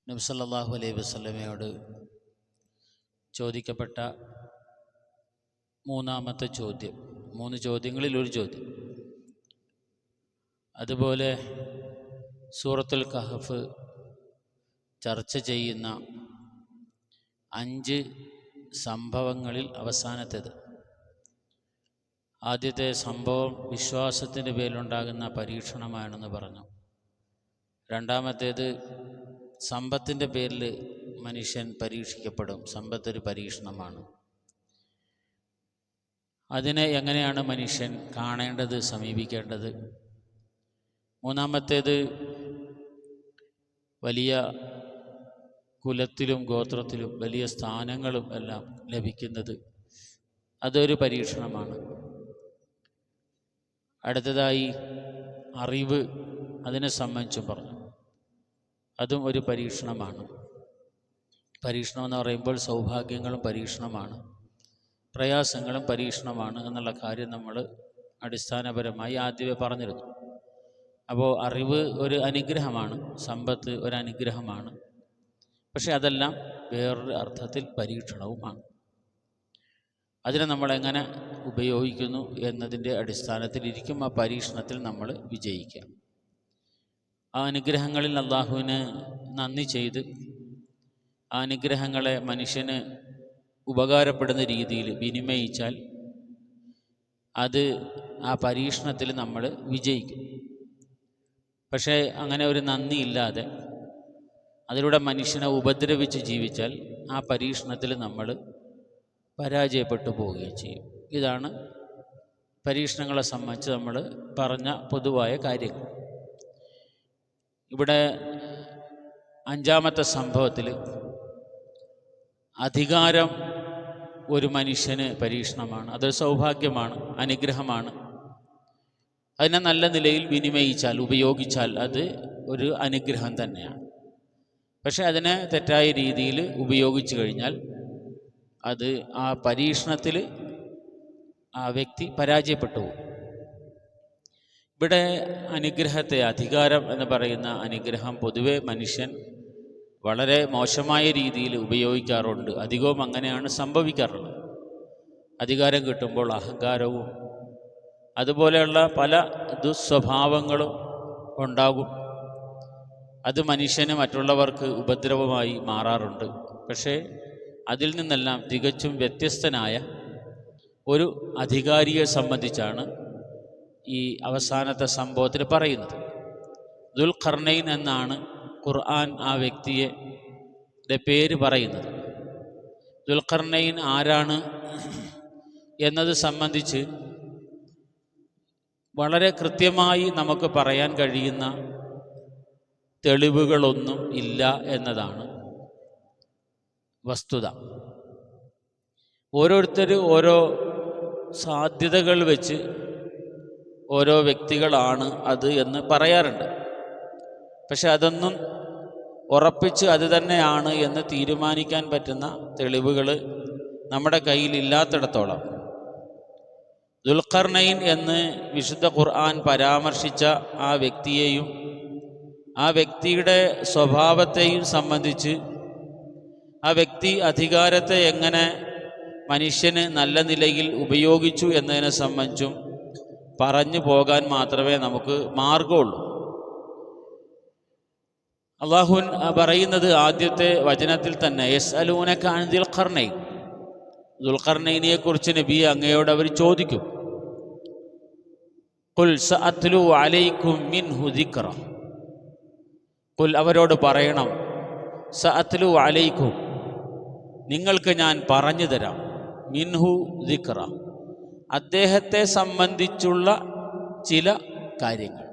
നബി സല്ലല്ലാഹു അലൈഹി വസല്ലമയോട് ചോദിക്കപ്പെട്ട മൂന്നാമത്തെ ചോദ്യം, 3 ചോദ്യങ്ങളിൽ ഒരു ചോദ്യം. അതുപോലെ സൂറത്തുൽ കഹഫ് ചർച്ച ചെയ്യുന്ന 5 സംഭവങ്ങളിൽ അവസാനത്തേത്. ആദ്യത്തെ സംഭവം വിശ്വാസത്തിൻ്റെ പേരിലുണ്ടാകുന്ന പരീക്ഷണമാണെന്ന് പറഞ്ഞു. രണ്ടാമത്തേത് സമ്പത്തിൻ്റെ പേരിൽ മനുഷ്യൻ പരീക്ഷിക്കപ്പെടും, സമ്പത്തൊരു പരീക്ഷണമാണ്. അതിനെ എങ്ങനെയാണ് മനുഷ്യൻ കാണേണ്ടത്, സമീപിക്കേണ്ടത്? മൂന്നാമത്തേത് വലിയ കുലത്തിലും ഗോത്രത്തിലും വലിയ സ്ഥാനങ്ങളും എല്ലാം ലഭിക്കുന്നത്, അതൊരു പരീക്ഷണമാണ്. അടുത്തതായി അറിവ്, അതിനെ സംബന്ധിച്ചും പറഞ്ഞു, അതും ഒരു പരീക്ഷണമാണ്. പരീക്ഷണം എന്ന് പറയുമ്പോൾ സൗഭാഗ്യങ്ങളും പരീക്ഷണമാണ്, പ്രയാസങ്ങളും പരീക്ഷണമാണ് എന്നുള്ള കാര്യം നമ്മൾ അടിസ്ഥാനപരമായി ആദ്യമേ പറഞ്ഞിരുന്നു. അപ്പോൾ അറിവ് ഒരു അനുഗ്രഹമാണ്, സമ്പത്ത് ഒരു അനുഗ്രഹമാണ്. പക്ഷെ അതെല്ലാം വേറൊരു അർത്ഥത്തിൽ പരീക്ഷണവുമാണ്. അതിനെ നമ്മളെങ്ങനെ ഉപയോഗിക്കുന്നു എന്നതിൻ്റെ അടിസ്ഥാനത്തിലിരിക്കും ആ പരീക്ഷണത്തിൽ നമ്മൾ വിജയിക്കുക. ആ അനുഗ്രഹങ്ങളിൽ അള്ളാഹുവിന് നന്ദി ചെയ്ത് ആ അനുഗ്രഹങ്ങളെ മനുഷ്യന് ഉപകാരപ്പെടുന്ന രീതിയിൽ വിനിമയിച്ചാൽ അത് ആ പരീക്ഷണത്തിൽ നമ്മൾ വിജയിക്കും. പക്ഷേ അങ്ങനെ ഒരു നന്ദി ഇല്ലാതെ അതിലൂടെ മനുഷ്യനെ ഉപദ്രവിച്ച് ജീവിച്ചാൽ ആ പരീക്ഷണത്തിൽ നമ്മൾ പരാജയപ്പെട്ടു പോവുകയും ചെയ്യും. ഇതാണ് പരീക്ഷണങ്ങളെ സംബന്ധിച്ച് നമ്മൾ പറഞ്ഞ പൊതുവായ കാര്യങ്ങൾ. ഇവിടെ 5ാമത്തെ സംഭവത്തിൽ അധികാരം ഒരു മനുഷ്യന് പരീക്ഷണമാണ്, അതൊരു സൗഭാഗ്യമാണ്, അനുഗ്രഹമാണ്. അതിനെ നല്ല നിലയിൽ വിനിമയിച്ചാൽ, ഉപയോഗിച്ചാൽ അത് ഒരു അനുഗ്രഹം തന്നെയാണ്. പക്ഷെ അതിനെ തെറ്റായ രീതിയിൽ ഉപയോഗിച്ചു കഴിഞ്ഞാൽ അത് ആ പരീക്ഷണത്തിൽ ആ വ്യക്തി പരാജയപ്പെട്ടു പോകും. ഇവിടെ അനുഗ്രഹത്തെ, അധികാരം എന്ന് പറയുന്ന അനുഗ്രഹം പൊതുവെ മനുഷ്യൻ വളരെ മോശമായ രീതിയിൽ ഉപയോഗിക്കാറുണ്ട്. അധികവും അങ്ങനെയാണ് സംഭവിക്കാറുള്ളത്. അധികാരം കിട്ടുമ്പോൾ അഹങ്കാരവും അതുപോലെയുള്ള പല ദുസ്വഭാവങ്ങളും ഉണ്ടാകും. അത് മനുഷ്യന് മറ്റുള്ളവർക്ക് ഉപദ്രവമായി മാറാറുണ്ട്. പക്ഷേ അതിൽ നിന്നെല്ലാം തികച്ചും വ്യത്യസ്തനായ ഒരു അധികാരിയെ സംബന്ധിച്ചാണ് ഈ അവസാനത്തെ സംഭവത്തിൽ പറയുന്നത്. ദുൽഖർനൈൻ എന്നാണ് ഖുർആൻ ആ വ്യക്തിയുടെ പേര് പറയുന്നത്. ദുൽഖർനൈൻ ആരാണ് എന്നത് സംബന്ധിച്ച് വളരെ കൃത്യമായി നമുക്ക് പറയാൻ കഴിയുന്ന തെളിവുകളൊന്നും ഇല്ല എന്നതാണ് വസ്തുത. ഓരോരുത്തർ ഓരോ സാധ്യതകൾ വെച്ച് ഓരോ വ്യക്തികളാണ് അത് എന്ന് പറയാറുണ്ട്. പക്ഷെ അതൊന്നും ഉറപ്പിച്ച് അത് തന്നെയാണ് എന്ന് തീരുമാനിക്കാൻ പറ്റുന്ന തെളിവുകൾ നമ്മുടെ കയ്യിലില്ലാത്തിടത്തോളം ദുൽഖർനൈൻ എന്ന് വിശുദ്ധ ഖുർആൻ പരാമർശിച്ച ആ വ്യക്തിയെയും ആ വ്യക്തിയുടെ സ്വഭാവത്തെയും സംബന്ധിച്ച്, ആ വ്യക്തി അധികാരത്തെ എങ്ങനെ മനുഷ്യന് നല്ല നിലയിൽ ഉപയോഗിച്ചു എന്നതിനെ സംബന്ധിച്ചും പറഞ്ഞു പോകാൻ മാത്രമേ നമുക്ക് മാർഗമുള്ളൂ. അല്ലാഹു പറയുന്നത് ആദ്യത്തെ വചനത്തിൽ തന്നെ, യസ്അലൂനക അൻ ദുൽഖർനൈൻ, ദുൽഖർനൈനിയെ കുറിച്ച് നബി അങ്ങയോട് അവർ ചോദിക്കും. ഖുൽ സഅത്ലു അലൈക്കും മിൻഹു ദിക്റ, ഖുൽ അവരോട് പറയണം, സഅത്ലു അലൈക്കും, നിങ്ങൾക്ക് ഞാൻ പറഞ്ഞു തരാം, മിൻഹു ദിക്റ, അദ്ദേഹത്തെ സംബന്ധിച്ചുള്ള ചില കാര്യങ്ങൾ.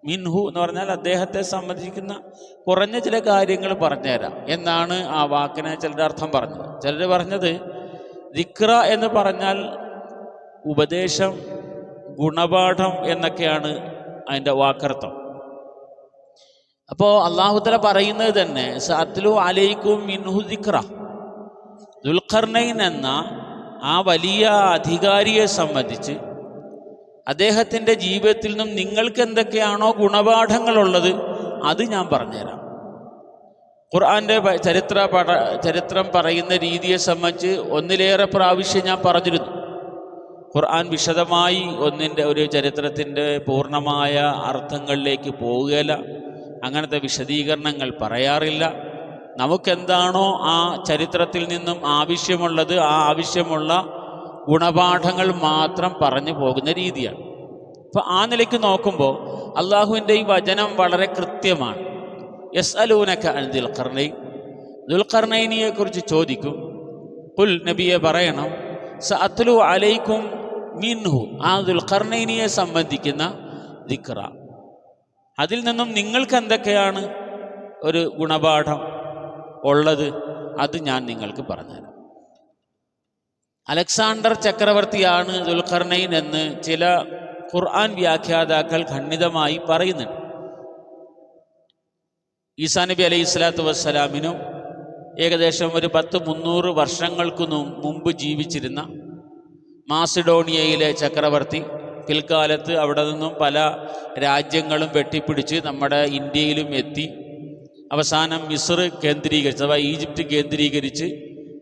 മിൻഹു എന്ന് പറഞ്ഞാൽ അദ്ദേഹത്തെ സംബന്ധിക്കുന്ന കുറഞ്ഞ ചില കാര്യങ്ങൾ പറഞ്ഞുതരാം എന്നാണ് ആ വാക്കിനെ ചിലരുടെ അർത്ഥം പറഞ്ഞത്. ചിലർ പറഞ്ഞത് ദിക്റ എന്ന് പറഞ്ഞാൽ ഉപദേശം, ഗുണപാഠം എന്നൊക്കെയാണ് അതിൻ്റെ വാക്കർത്ഥം. അപ്പോൾ അല്ലാഹു തആല പറയുന്നത് തന്നെ സഅത്ലു അലൈക്കും മിൻഹു ദിക്റ, ദുൽഖർനൈൻ എന്ന ആ വലിയ അധികാരിയെ സംബന്ധിച്ച് അദ്ദേഹത്തിൻ്റെ ജീവിതത്തിൽ നിന്നും നിങ്ങൾക്ക് എന്തൊക്കെയാണോ ഗുണപാഠങ്ങളുള്ളത് അത് ഞാൻ പറഞ്ഞുതരാം. ഖുർആൻ്റെ ചരിത്രം പറയുന്ന രീതിയെ സംബന്ധിച്ച് ഒന്നിലേറെ പ്രാവശ്യം ഞാൻ പറഞ്ഞിരുന്നു. ഖുർആൻ വിശദമായി ഒരു ചരിത്രത്തിൻ്റെ പൂർണ്ണമായ അർത്ഥങ്ങളിലേക്ക് പോവുകയില്ല, അങ്ങനത്തെ വിശദീകരണങ്ങൾ പറയാറില്ല. നമുക്കെന്താണോ ആ ചരിത്രത്തിൽ നിന്നും ആവശ്യമുള്ളത്, ആ ആവശ്യമുള്ള ഗുണപാഠങ്ങൾ മാത്രം പറഞ്ഞു പോകുന്ന രീതിയാണ്. അപ്പോൾ ആ നിലയ്ക്ക് നോക്കുമ്പോൾ അള്ളാഹുവിൻ്റെ ഈ വചനം വളരെ കൃത്യമാണ്. യസ്അലൂനക അൻ ദുൽഖർനൈൻ, ദുൽഖർനൈനിയെ കുറിച്ച് ചോദിക്കും. ഖുൽ, നബിയെ പറയണം, സഅത്ലു അലൈക്കും മിൻഹു, ആ ദുൽഖർനൈനിയെ സംബന്ധിക്കുന്ന ദിക്റ, അതിൽ നിന്നും നിങ്ങൾക്ക് എന്തൊക്കെയാണ് ഒരു ഗുണപാഠം ഉള്ളത് അത് ഞാൻ നിങ്ങൾക്ക് പറഞ്ഞുതരാം. അലക്സാണ്ടർ ചക്രവർത്തിയാണ് ദുൽഖർനൈൻ എന്ന് ചില ഖുർആൻ വ്യാഖ്യാതാക്കൾ ഖണ്ഡിതമായി പറയുന്നുണ്ട്. ഈസാ നബി അലൈഹി സ്വലാത്തു വസ്സലാമിനും ഏകദേശം ഒരു 300 വർഷങ്ങൾക്ക് മുമ്പ് ജീവിച്ചിരുന്ന മാസിഡോണിയയിലെ ചക്രവർത്തി പിൽക്കാലത്ത് അവിടെ നിന്നും പല രാജ്യങ്ങളും വെട്ടിപ്പിടിച്ച് നമ്മുടെ ഇന്ത്യയിലും എത്തി അവസാനം മിസ്ർ കേന്ദ്രീകരിച്ച് അഥവാ ഈജിപ്റ്റ് കേന്ദ്രീകരിച്ച്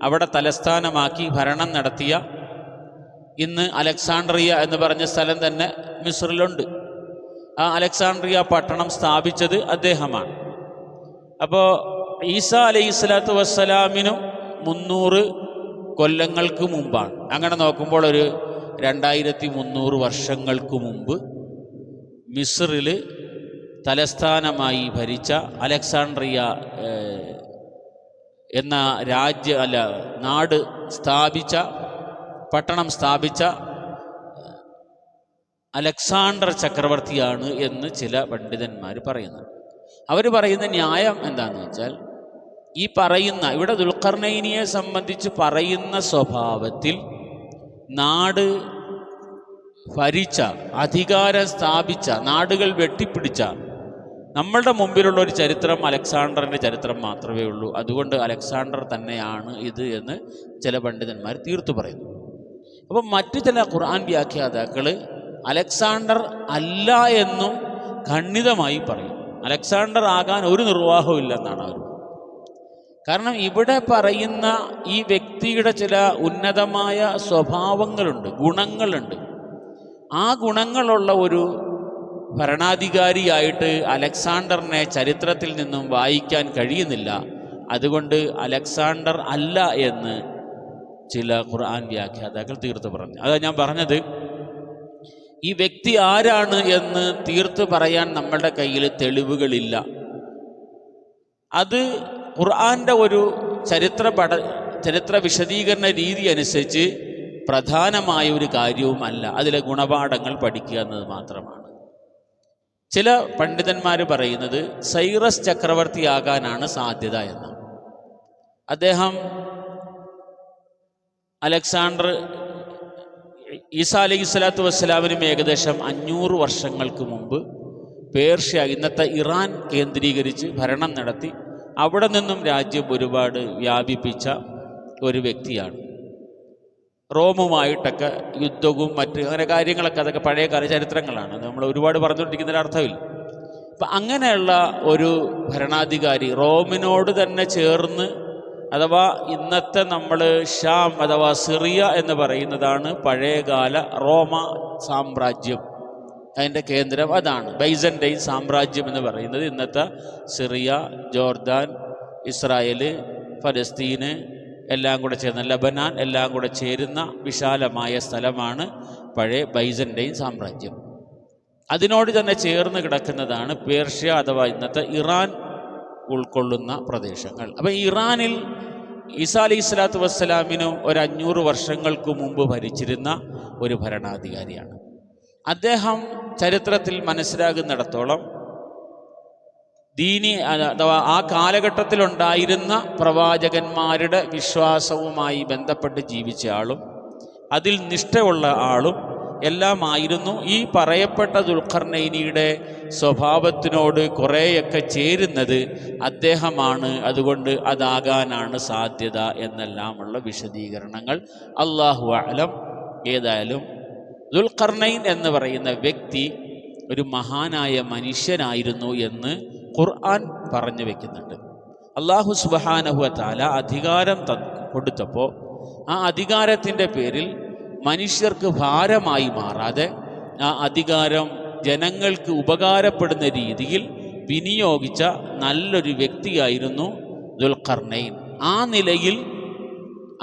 അവിടെ തലസ്ഥാനമാക്കി ഭരണം നടത്തിയ, ഇന്ന് അലക്സാണ്ട്രിയ എന്ന് പറഞ്ഞ സ്ഥലം തന്നെ മിസ്റിലുണ്ട്. ആ അലക്സാണ്ട്രിയ പട്ടണം സ്ഥാപിച്ചത് അദ്ദേഹമാണ്. അപ്പോൾ ഈസാ അലൈഹി സ്വലാത്തു വസ്സലാമിനും 300 കൊല്ലങ്ങൾക്ക് മുമ്പാണ്. അങ്ങനെ നോക്കുമ്പോൾ ഒരു 2300 വർഷങ്ങൾക്ക് മുമ്പ് മിസ്റിൽ തലസ്ഥാനമായി ഭരിച്ച അലക്സാണ്ട്രിയ എന്ന നാട് സ്ഥാപിച്ച, പട്ടണം സ്ഥാപിച്ച അലക്സാണ്ടർ ചക്രവർത്തിയാണ് എന്ന് ചില പണ്ഡിതന്മാർ പറയുന്നു. അവർ പറയുന്ന ന്യായം എന്താണെന്ന് വെച്ചാൽ, ഈ പറയുന്ന ഇവിടെ ദുൽഖർനൈനിയെ സംബന്ധിച്ച് പറയുന്ന സ്വഭാവത്തിൽ നാട് ഭരിച്ച, അധികാരം സ്ഥാപിച്ച, നാടുകൾ വെട്ടിപ്പിടിച്ച നമ്മളുടെ മുമ്പിലുള്ള ഒരു ചരിത്രം അലക്സാണ്ടറിൻ്റെ ചരിത്രം മാത്രമേ ഉള്ളൂ. അതുകൊണ്ട് അലക്സാണ്ടർ തന്നെയാണ് ഇത് എന്ന് ചില പണ്ഡിതന്മാർ തീർത്തു പറയുന്നു. അപ്പം മറ്റു ചില ഖുർആൻ വ്യാഖ്യാതാക്കൾ അലക്സാണ്ടർ അല്ല എന്നും ഖണ്ഡിതമായി പറയും. അലക്സാണ്ടർ ആകാൻ ഒരു നിർവാഹവും ഇല്ലെന്നാണ് അവർ. കാരണം ഇവിടെ പറയുന്ന ഈ വ്യക്തിയുടെ ചില ഉന്നതമായ സ്വഭാവങ്ങളുണ്ട്, ഗുണങ്ങളുണ്ട്. ആ ഗുണങ്ങളുള്ള ഒരു ഭരണാധികാരിയായിട്ട് അലക്സാണ്ടറിനെ ചരിത്രത്തിൽ നിന്നും വായിക്കാൻ കഴിയുന്നില്ല. അതുകൊണ്ട് അലക്സാണ്ടർ അല്ല എന്ന് ചില ഖുർആൻ വ്യാഖ്യാതാക്കൾ തീർത്തു പറഞ്ഞു. അതാ ഞാൻ പറഞ്ഞത്, ഈ വ്യക്തി ആരാണ് എന്ന് തീർത്തു പറയാൻ നമ്മളുടെ കയ്യിൽ തെളിവുകളില്ല. അത് ഖുർആൻ്റെ ഒരു ചരിത്ര വിശദീകരണ രീതി അനുസരിച്ച് പ്രധാനമായ ഒരു കാര്യവുമല്ല. അതിലെ ഗുണപാഠങ്ങൾ പഠിക്കുക എന്നത് മാത്രമാണ്. ചില പണ്ഡിതന്മാർ പറയുന്നത് സൈറസ് ചക്രവർത്തിയാകാനാണ് സാധ്യത എന്നാണ്. അദ്ദേഹം അലക്സാണ്ടർ ഈസാ അലൈഹി സ്വലാത്തു വസ്സലാമിനും ഏകദേശം 500 വർഷങ്ങൾക്ക് മുമ്പ് പേർഷ്യ, ഇന്നത്തെ ഇറാൻ കേന്ദ്രീകരിച്ച് ഭരണം നടത്തി അവിടെ നിന്നും രാജ്യം ഒരുപാട് വ്യാപിപ്പിച്ച ഒരു വ്യക്തിയാണ്. റോമുമായിട്ടൊക്കെ യുദ്ധവും അങ്ങനെ കാര്യങ്ങളൊക്കെ, അതൊക്കെ പഴയകാല ചരിത്രങ്ങളാണ്, നമ്മൾ ഒരുപാട് പറഞ്ഞുകൊണ്ടിരിക്കുന്നതിന് അർത്ഥമില്ല. അപ്പം അങ്ങനെയുള്ള ഒരു ഭരണാധികാരി റോമിനോട് തന്നെ ചേർന്ന്, അഥവാ ഇന്നത്തെ നമ്മൾ ഷാം അഥവാ സിറിയ എന്ന് പറയുന്നതാണ് പഴയകാല റോമ സാമ്രാജ്യം. അതിൻ്റെ കേന്ദ്രം അതാണ്. ബൈസൻ്റൈൻ സാമ്രാജ്യം എന്ന് പറയുന്നത് ഇന്നത്തെ സിറിയ, ജോർദാൻ, ഇസ്രായേൽ, ഫലസ്തീന് എല്ലാം കൂടെ ചേർന്ന ലബനാൻ എല്ലാം കൂടെ ചേരുന്ന വിശാലമായ സ്ഥലമാണ് പഴയ ബൈസൻ്റൈൻ സാമ്രാജ്യം. അതിനോട് തന്നെ ചേർന്ന് കിടക്കുന്നതാണ് പേർഷ്യ അഥവാ ഇന്നത്തെ ഇറാൻ ഉൾക്കൊള്ളുന്ന പ്രദേശങ്ങൾ. അപ്പം ഇറാനിൽ ഈസാ അലൈഹി സ്വലാത്തു വസ്സലാമിനും ഒരു 500 വർഷങ്ങൾക്ക് മുമ്പ് ഭരിച്ചിരുന്ന ഒരു ഭരണാധികാരിയാണ് അദ്ദേഹം. ചരിത്രത്തിൽ മനസ്സിലാകുന്നിടത്തോളം ദീനി അഥവാ ആ കാലഘട്ടത്തിലുണ്ടായിരുന്ന പ്രവാചകന്മാരുടെ വിശ്വാസവുമായി ബന്ധപ്പെട്ട് ജീവിച്ച ആളും അതിൽ നിഷ്ഠയുള്ള ആളും എല്ലാമായിരുന്നു. ഈ പറയപ്പെട്ട ദുൽഖർനൈനിയുടെ സ്വഭാവത്തിനോട് കുറേയൊക്കെ ചേരുന്നത് അദ്ദേഹമാണ്. അതുകൊണ്ട് അതാകാനാണ് സാധ്യത എന്നെല്ലാമുള്ള വിശദീകരണങ്ങൾ അല്ലാഹു അഅലം. ഏതായാലും ദുൽഖർനൈൻ എന്ന് പറയുന്ന വ്യക്തി ഒരു മഹാനായ മനുഷ്യനായിരുന്നു എന്ന് ഖുർആൻ പറഞ്ഞു വെക്കുന്നുണ്ട്. അല്ലാഹു സുബ്ഹാനഹു വ തആല അധികാരം കൊടുത്തപ്പോൾ ആ അധികാരത്തിൻ്റെ പേരിൽ മനുഷ്യർക്ക് ഭാരമായി മാറാതെ ആ അധികാരം ജനങ്ങൾക്ക് ഉപകാരപ്പെടുന്ന രീതിയിൽ വിനിയോഗിച്ച നല്ലൊരു വ്യക്തിയായിരുന്നു ദുൽഖർനൈൻ. ആ നിലയിൽ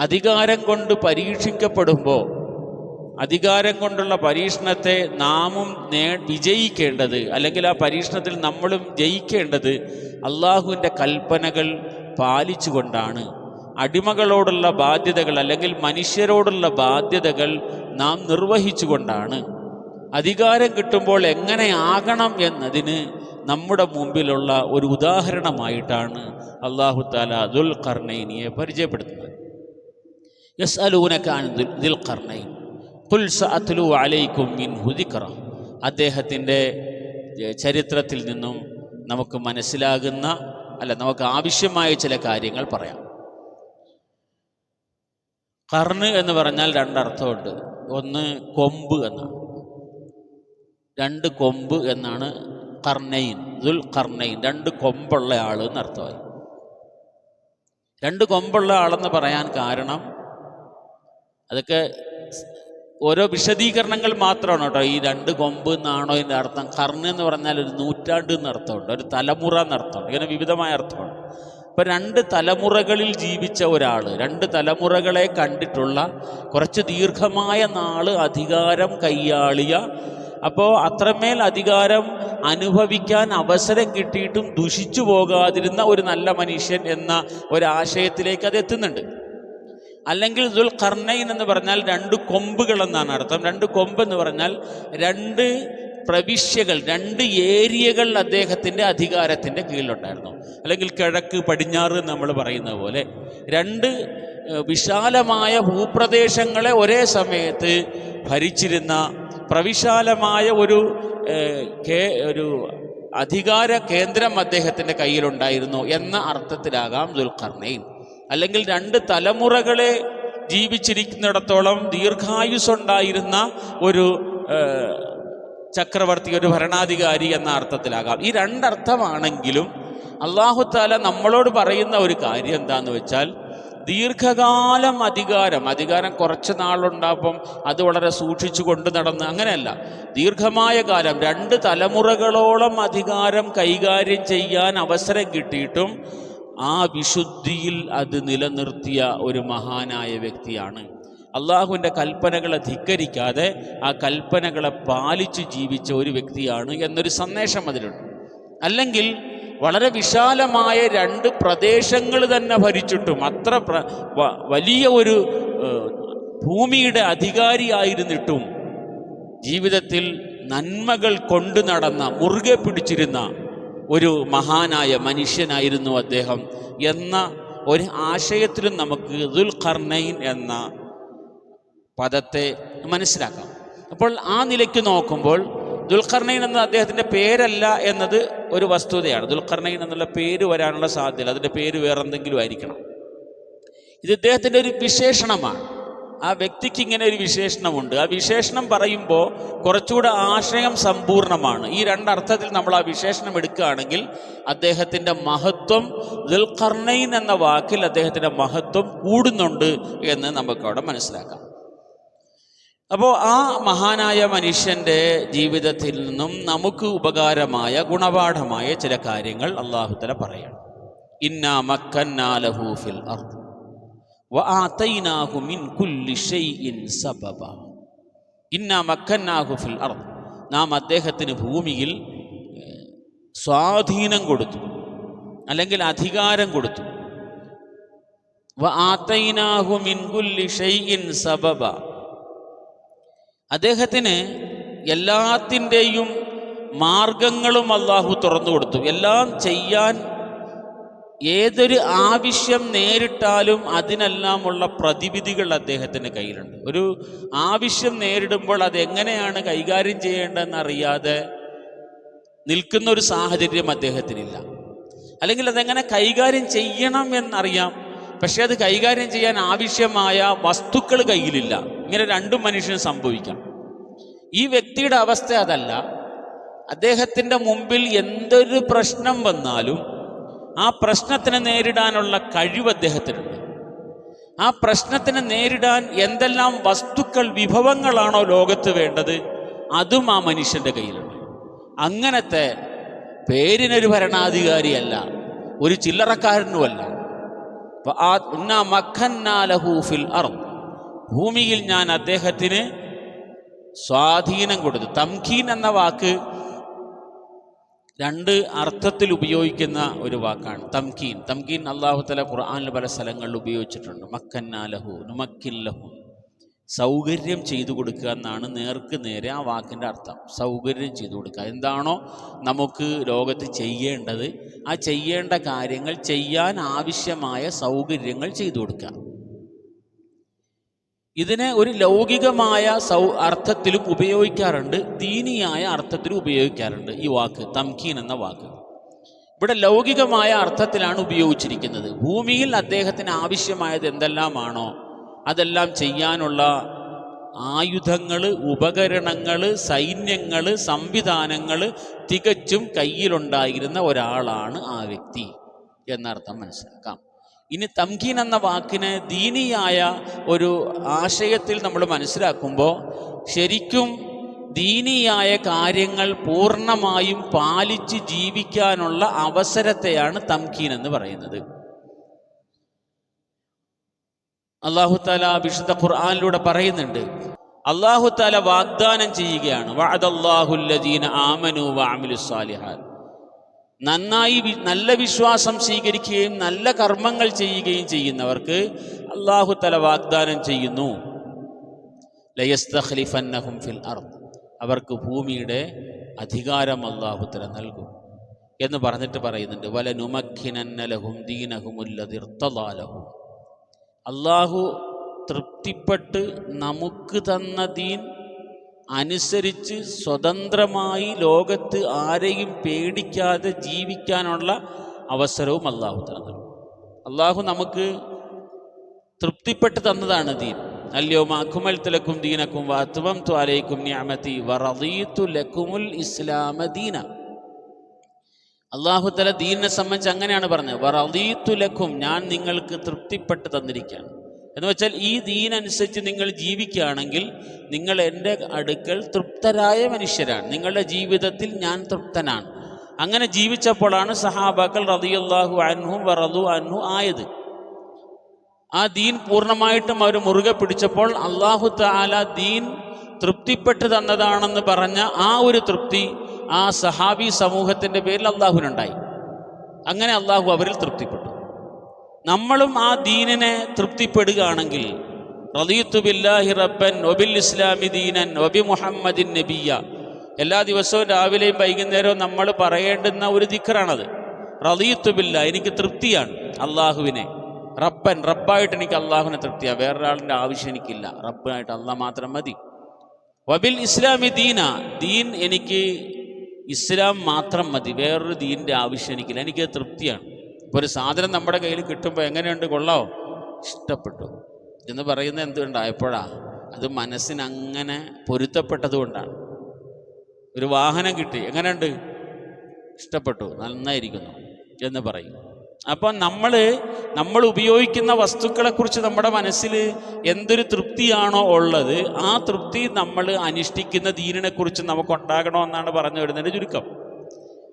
അധികാരം കൊണ്ട് പരീക്ഷിക്കപ്പെടുമ്പോൾ അധികാരം കൊണ്ടുള്ള പരീക്ഷണത്തെ നാമും വിജയിക്കേണ്ടത്, അല്ലെങ്കിൽ ആ പരീക്ഷണത്തിൽ നമ്മളും ജയിക്കേണ്ടത് അള്ളാഹുവിൻ്റെ കൽപ്പനകൾ പാലിച്ചുകൊണ്ടാണ്. അടിമകളോടുള്ള ബാധ്യതകൾ അല്ലെങ്കിൽ മനുഷ്യരോടുള്ള ബാധ്യതകൾ നാം നിർവഹിച്ചുകൊണ്ടാണ്. അധികാരം കിട്ടുമ്പോൾ എങ്ങനെയാകണം എന്നതിന് നമ്മുടെ മുമ്പിലുള്ള ഒരു ഉദാഹരണമായിട്ടാണ് അല്ലാഹു തആല ദുൽഖർനൈനിയെ പരിചയപ്പെടുത്തുന്നത്. യസ്അലൂനക അൻ ദുൽഖർനൈൻ ഖുൽ സഅത്ലു അലൈക്കും മിൻഹു ദിക്റ. അദ്ദേഹത്തിൻ്റെ ചരിത്രത്തിൽ നിന്നും നമുക്ക് മനസ്സിലാകുന്ന നമുക്ക് ആവശ്യമായ ചില കാര്യങ്ങൾ പറയാം. ഖർന് എന്ന് പറഞ്ഞാൽ രണ്ടർത്ഥമുണ്ട്. ഒന്ന് കൊമ്പ് എന്നാണ്, രണ്ട് കൊമ്പ് എന്നാണ് ഖർനൈൻ. ദുൽ ഖർനൈൻ രണ്ട് കൊമ്പുള്ള ആൾ എന്നർത്ഥമായി. രണ്ട് കൊമ്പുള്ള ആളെന്ന് പറയാൻ കാരണം അതൊക്കെ ഓരോ വിശദീകരണങ്ങൾ മാത്രമാണ് കേട്ടോ. ഈ രണ്ട് കൊമ്പ് എന്നാണോ ഇതിൻ്റെ അർത്ഥം? ഖർന് എന്ന് പറഞ്ഞാൽ ഒരു നൂറ്റാണ്ട് എന്നർത്ഥമുണ്ട്, ഒരു തലമുറ എന്നർത്ഥമുണ്ട്, ഇങ്ങനെ വിവിധമായ അർത്ഥമാണ്. ഇപ്പം രണ്ട് തലമുറകളിൽ ജീവിച്ച ഒരാൾ, രണ്ട് തലമുറകളെ കണ്ടിട്ടുള്ള, കുറച്ച് ദീർഘമായ നാൾ അധികാരം കൈയാളിയ, അപ്പോൾ അത്രമേൽ അധികാരം അനുഭവിക്കാൻ അവസരം കിട്ടിയിട്ടും ദുഷിച്ചു പോകാതിരുന്ന ഒരു നല്ല മനുഷ്യൻ എന്ന ഒരാശയത്തിലേക്ക് അത് എത്തുന്നുണ്ട്. അല്ലെങ്കിൽ ദുൽ ഖർനൈൻ എന്ന് പറഞ്ഞാൽ രണ്ട് കൊമ്പുകൾ എന്നാണ് അർത്ഥം. രണ്ട് കൊമ്പ് എന്ന് പറഞ്ഞാൽ രണ്ട് പ്രവിശ്യകൾ, രണ്ട് ഏരിയകൾ അദ്ദേഹത്തിൻ്റെ അധികാരത്തിൻ്റെ കീഴിലുണ്ടായിരുന്നു. അല്ലെങ്കിൽ കിഴക്ക് പടിഞ്ഞാറ് നമ്മൾ പറയുന്ന പോലെ രണ്ട് വിശാലമായ ഭൂപ്രദേശങ്ങളെ ഒരേ സമയത്ത് ഭരിച്ചിരുന്ന പ്രവിശാലമായ ഒരു അധികാര കേന്ദ്രം അദ്ദേഹത്തിൻ്റെ കയ്യിലുണ്ടായിരുന്നു എന്ന അർത്ഥത്തിലാകാം ദുൽഖർനൈൻ. അല്ലെങ്കിൽ രണ്ട് തലമുറകളെ ജീവിച്ചിരിക്കുന്നിടത്തോളം ദീർഘായുസ്സുണ്ടായിരുന്ന ഒരു ചക്രവർത്തി, ഒരു ഭരണാധികാരി എന്ന അർത്ഥത്തിലാകാം. ഈ രണ്ടർത്ഥമാണെങ്കിലും അല്ലാഹു തആല നമ്മളോട് പറയുന്ന ഒരു കാര്യം എന്താണെന്ന് വെച്ചാൽ, ദീർഘകാലം അധികാരം കുറച്ച് നാളുണ്ടാകുമ്പം അത് വളരെ സൂക്ഷിച്ചു കൊണ്ട് നടന്ന് അങ്ങനെയല്ല. ദീർഘമായ കാലം, രണ്ട് തലമുറകളോളം അധികാരം കൈകാര്യം ചെയ്യാൻ അവസരം കിട്ടിയിട്ടും ആ വിശുദ്ധിയിൽ അത് നിലനിർത്തിയ ഒരു മഹാനായ വ്യക്തിയാണ്. അള്ളാഹുവിൻ്റെ കൽപ്പനകളെ ധിക്കരിക്കാതെ ആ കൽപ്പനകളെ പാലിച്ച് ജീവിച്ച ഒരു വ്യക്തിയാണ് എന്നൊരു സന്ദേശം അതിലുണ്ട്. അല്ലെങ്കിൽ വളരെ വിശാലമായ രണ്ട് പ്രദേശങ്ങൾ തന്നെ ഭരിച്ചിട്ടും, അത്ര വലിയ ഒരു ഭൂമിയുടെ അധികാരിയായിരുന്നിട്ടും ജീവിതത്തിൽ നന്മകൾ കൊണ്ടു നടന്ന, മുറുകെ പിടിച്ചിരുന്ന ഒരു മഹാനായ മനുഷ്യനായിരുന്നു അദ്ദേഹം എന്ന ഒരു ആശയത്തിലും നമുക്ക് ദുൽ ഖർനൈൻ എന്ന പദത്തെ മനസ്സിലാക്കാം. അപ്പോൾ ആ നിലയ്ക്ക് നോക്കുമ്പോൾ ദുൽഖർനൈൻ എന്ന അദ്ദേഹത്തിൻ്റെ പേരല്ല എന്നത് ഒരു വസ്തുതയാണ്. ദുൽഖർനൈൻ എന്നുള്ള പേര് വരാനുള്ള സാധ്യത, അതിൻ്റെ പേര് വേറെന്തെങ്കിലും ആയിരിക്കണം. ഇത് ഇദ്ദേഹത്തിൻ്റെ ഒരു വിശേഷണമാണ്. ആ വ്യക്തിക്ക് ഇങ്ങനെ ഒരു വിശേഷണമുണ്ട്. ആ വിശേഷണം പറയുമ്പോൾ കുറച്ചുകൂടെ ആശയം സമ്പൂർണ്ണമാണ്. ഈ രണ്ടർത്ഥത്തിൽ നമ്മൾ ആ വിശേഷണം എടുക്കുകയാണെങ്കിൽ അദ്ദേഹത്തിൻ്റെ മഹത്വം, ദുൽഖർനൈൻ എന്ന വാക്കിൽ അദ്ദേഹത്തിൻ്റെ മഹത്വം കൂടുന്നുണ്ട് എന്ന് നമുക്കവിടെ മനസ്സിലാക്കാം. അപ്പോൾ ആ മഹാനായ മനുഷ്യൻ്റെ ജീവിതത്തിൽ നിന്നും നമുക്ക് ഉപകാരമായ, ഗുണപാഠമായ ചില കാര്യങ്ങൾ അല്ലാഹു തആല പറയണം. ഇന്നാ മക്കന്നാ ലഹു ഫിൽ അർദ് വആതൈനാഹു മിൻ കുല്ലി ഷൈഇൻ സബബ. ഇന്നാ മക്കന്നാഹു ഫിൽ അർദ്, നാം അദ്ദേഹത്തിന് ഭൂമിയിൽ സ്വാധീനം കൊടുത്തു, അല്ലെങ്കിൽ അധികാരം കൊടുത്തു. വആതൈനാഹു മിൻ കുല്ലി ഷൈഇൻ സബബ, അദ്ദേഹത്തിന് എല്ലാത്തിൻ്റെയും മാർഗങ്ങളും അല്ലാഹു തുറന്നു കൊടുത്തു. എല്ലാം ചെയ്യാൻ, ഏതൊരു ആവശ്യം നേരിട്ടാലും അതിനെല്ലാമുള്ള പ്രതിവിധികൾ അദ്ദേഹത്തിൻ്റെ കയ്യിലുണ്ട്. ഒരു ആവശ്യം നേരിടുമ്പോൾ അതെങ്ങനെയാണ് കൈകാര്യം ചെയ്യേണ്ടതെന്നറിയാതെ നിൽക്കുന്ന ഒരു സാഹചര്യം അദ്ദേഹത്തിനില്ല. അല്ലെങ്കിൽ അതെങ്ങനെ കൈകാര്യം ചെയ്യണം എന്നറിയാം, പക്ഷേ അത് കൈകാര്യം ചെയ്യാൻ ആവശ്യമായ വസ്തുക്കൾ കയ്യിലില്ല. ഇങ്ങനെ രണ്ടും മനുഷ്യന് സംഭവിക്കാം. ഈ വ്യക്തിയുടെ അവസ്ഥ അതല്ല. അദ്ദേഹത്തിൻ്റെ മുമ്പിൽ എന്തൊരു പ്രശ്നം വന്നാലും ആ പ്രശ്നത്തിനെ നേരിടാനുള്ള കഴിവ് അദ്ദേഹത്തിനുണ്ട്. ആ പ്രശ്നത്തിനെ നേരിടാൻ എന്തെല്ലാം വസ്തുക്കൾ, വിഭവങ്ങളാണോ ലോകത്ത് വേണ്ടത്, അതും ആ മനുഷ്യൻ്റെ കയ്യിലുണ്ട്. അങ്ങനത്തെ പേരിനൊരു ഭരണാധികാരിയല്ല, ഒരു ചില്ലറക്കാരനുമല്ല. ഭൂമിയിൽ ഞാൻ അദ്ദേഹത്തിന് സ്വാധീനം കൊടുത്തു. തംകീൻ എന്ന വാക്ക് രണ്ട് അർത്ഥത്തിൽ ഉപയോഗിക്കുന്ന ഒരു വാക്കാണ്. തംകീൻ അല്ലാഹു തആല ഖുർആനിൽ പല സ്ഥലങ്ങളിൽ ഉപയോഗിച്ചിട്ടുണ്ട്. മക്കന്നാ ലഹു, നുമക്കിൻ ലഹു, സൗകര്യം ചെയ്തു കൊടുക്കുക എന്നാണ് നേർക്ക് നേരെ ആ വാക്കിൻ്റെ അർത്ഥം. സൗകര്യം ചെയ്തു കൊടുക്കുക. എന്താണോ നമുക്ക് ലോകത്ത് ചെയ്യേണ്ടത്, ആ ചെയ്യേണ്ട കാര്യങ്ങൾ ചെയ്യാൻ ആവശ്യമായ സൗകര്യങ്ങൾ ചെയ്തു കൊടുക്കുക. ഇതിനെ ഒരു ലൗകികമായ അർത്ഥത്തിലും ഉപയോഗിക്കാറുണ്ട്, ദീനിയായ അർത്ഥത്തിലും ഉപയോഗിക്കാറുണ്ട്. ഈ വാക്ക് തംകീൻ എന്ന വാക്ക് ഇവിടെ ലൗകികമായ അർത്ഥത്തിലാണ് ഉപയോഗിച്ചിരിക്കുന്നത്. ഭൂമിയിൽ അദ്ദേഹത്തിന് ആവശ്യമായത് എന്തെല്ലാമാണോ അതെല്ലാം ചെയ്യാനുള്ള ആയുധങ്ങൾ, ഉപകരണങ്ങൾ, സൈന്യങ്ങൾ, സംവിധാനങ്ങൾ തികച്ചും കയ്യിലുണ്ടായിരുന്ന ഒരാളാണ് ആ വ്യക്തി എന്നർത്ഥം മനസ്സിലാക്കാം. ഇനി തംകീൻ എന്ന വാക്കിനെ ദീനിയായ ഒരു ആശയത്തിൽ നമ്മൾ മനസ്സിലാക്കുമ്പോൾ ശരിക്കും ദീനിയായ കാര്യങ്ങൾ പൂർണ്ണമായും പാലിച്ച് ജീവിക്കാനുള്ള അവസരത്തെയാണ് തംകീൻ എന്ന് പറയുന്നത്. അല്ലാഹു തആല വിശുദ്ധ ഖുർആനിലൂടെ പറയുന്നുണ്ട്. അല്ലാഹു തആല വാഗ്ദാനം ചെയ്യുകയാണ്, വഅദല്ലാഹുല്ലദീന ആമനൂ വഅമിലുസ്സാലിഹാത്ത്. നല്ല വിശ്വാസം സ്വീകരിക്കുകയും നല്ല കർമ്മങ്ങൾ ചെയ്യുകയും ചെയ്യുന്നവർക്ക് അല്ലാഹു തആല വാഗ്ദാനം ചെയ്യുന്നു, ലയസ്തഖ്ലിഫന്നഹും ഫിൽ അർദ്, അവർക്ക് ഭൂമിയുടെ അധികാരം അല്ലാഹു തആല നൽകും എന്ന് പറഞ്ഞിട്ട് പറയുന്നുണ്ട്. വലനുമക്കിനന്ന ലഹും ദീനഹുമുല്ലദി ഇർതദാ ലഹും, അല്ലാഹു തൃപ്തിപ്പെട്ട് നമുക്ക് തന്ന ദീൻ അനുസരിച്ച് സ്വതന്ത്രമായി ലോകത്ത് ആരെയും പേടിക്കാതെ ജീവിക്കാനുള്ള അവസരവും അല്ലാഹു തആല നൽകും. അല്ലാഹു നമുക്ക് തൃപ്തിപ്പെട്ട് തന്നതാണ് ദീൻ. അൽയൗമ അക്മൽതു ലക്കും ദീനക്കും വഅത്മംതു അലൈക്കും നിഅമതി വറദീതു ലക്കുമുൽ ഇസ്ലാമ ദീന. അല്ലാഹു തആല ദീനിനെ സംബന്ധിച്ച് അങ്ങനെയാണ് പറഞ്ഞത്, വറദീതു ലക്കും, ഞാൻ നിങ്ങൾക്ക് തൃപ്തിപ്പെട്ട് തന്നിരിക്കുകയാണ്. എന്ന് വെച്ചാൽ ഈ ദീൻ അനുസരിച്ച് നിങ്ങൾ ജീവിക്കുകയാണെങ്കിൽ നിങ്ങൾ എൻ്റെ അടുക്കൽ തൃപ്തരായ മനുഷ്യരാണ്, നിങ്ങളുടെ ജീവിതത്തിൽ ഞാൻ തൃപ്തനാണ്. അങ്ങനെ ജീവിച്ചപ്പോഴാണ് സഹാബാക്കൾ റളിയല്ലാഹു അൻഹും വറദു അൻഹു ആയത്. ആ ദീൻ പൂർണ്ണമായിട്ടും അവർ മുറുകെ പിടിച്ചപ്പോൾ അല്ലാഹു തആല ദീൻ തൃപ്തിപ്പെട്ട് തന്നതാണെന്ന് പറഞ്ഞ ആ ഒരു തൃപ്തി ആ സഹാബി സമൂഹത്തിൻ്റെ പേരിൽ അല്ലാഹുവിനുണ്ടായി. അങ്ങനെ അല്ലാഹു അവരിൽ തൃപ്തിപ്പെട്ടു. നമ്മളും ആ ദീനിനെ തൃപ്തിപ്പെടുകയാണെങ്കിൽ, റളിയതു ബില്ലാഹി റബ്ബൻ വബിൽ ഇസ്ലാമി ദീനൻ വബി മുഹമ്മദിൻ നബിയ്യ, എല്ലാ ദിവസവും രാവിലെയും വൈകുന്നേരവും നമ്മൾ പറയേണ്ടുന്ന ഒരു ദിക്റാണത്. റളിയതു ബില്ലാ, എനിക്ക് തൃപ്തിയാണ് അള്ളാഹുവിനെ റബ്ബൻ, റബ്ബായിട്ട് എനിക്ക് അള്ളാഹുവിനെ തൃപ്തിയാണ്, വേറൊരാളിൻ്റെ ആവശ്യം എനിക്കില്ല, റബ്ബായിട്ട് അള്ളാഹ് മാത്രം മതി. വബിൽ ഇസ്ലാമി ദീന, ദീൻ എനിക്ക് ഇസ്ലാം മാത്രം മതി, വേറൊരു ദീനിൻ്റെ ആവശ്യം എനിക്കില്ല, എനിക്കത് തൃപ്തിയാണ്. ഇപ്പോൾ ഒരു സാധനം നമ്മുടെ കയ്യിൽ കിട്ടുമ്പോൾ എങ്ങനെയുണ്ട്, കൊള്ളാവോ, ഇഷ്ടപ്പെട്ടു എന്ന് പറയുന്നത് എന്തുകൊണ്ടായപ്പോഴാണ്? അത് മനസ്സിനങ്ങനെ പൊരുത്തപ്പെട്ടതുകൊണ്ടാണ്. ഒരു വാഹനം കിട്ടി, എങ്ങനെയുണ്ട്, ഇഷ്ടപ്പെട്ടു, നന്നായിരിക്കുന്നു എന്ന് പറയും. അപ്പം നമ്മൾ ഉപയോഗിക്കുന്ന വസ്തുക്കളെക്കുറിച്ച് നമ്മുടെ മനസ്സിൽ എന്തൊരു തൃപ്തിയാണോ ഉള്ളത്, ആ തൃപ്തി നമ്മൾ അനുഷ്ഠിക്കുന്ന ദീനിനെക്കുറിച്ച് നമുക്കുണ്ടാകണമെന്നാണ് പറഞ്ഞു വരുന്നതിൻ്റെ ചുരുക്കം.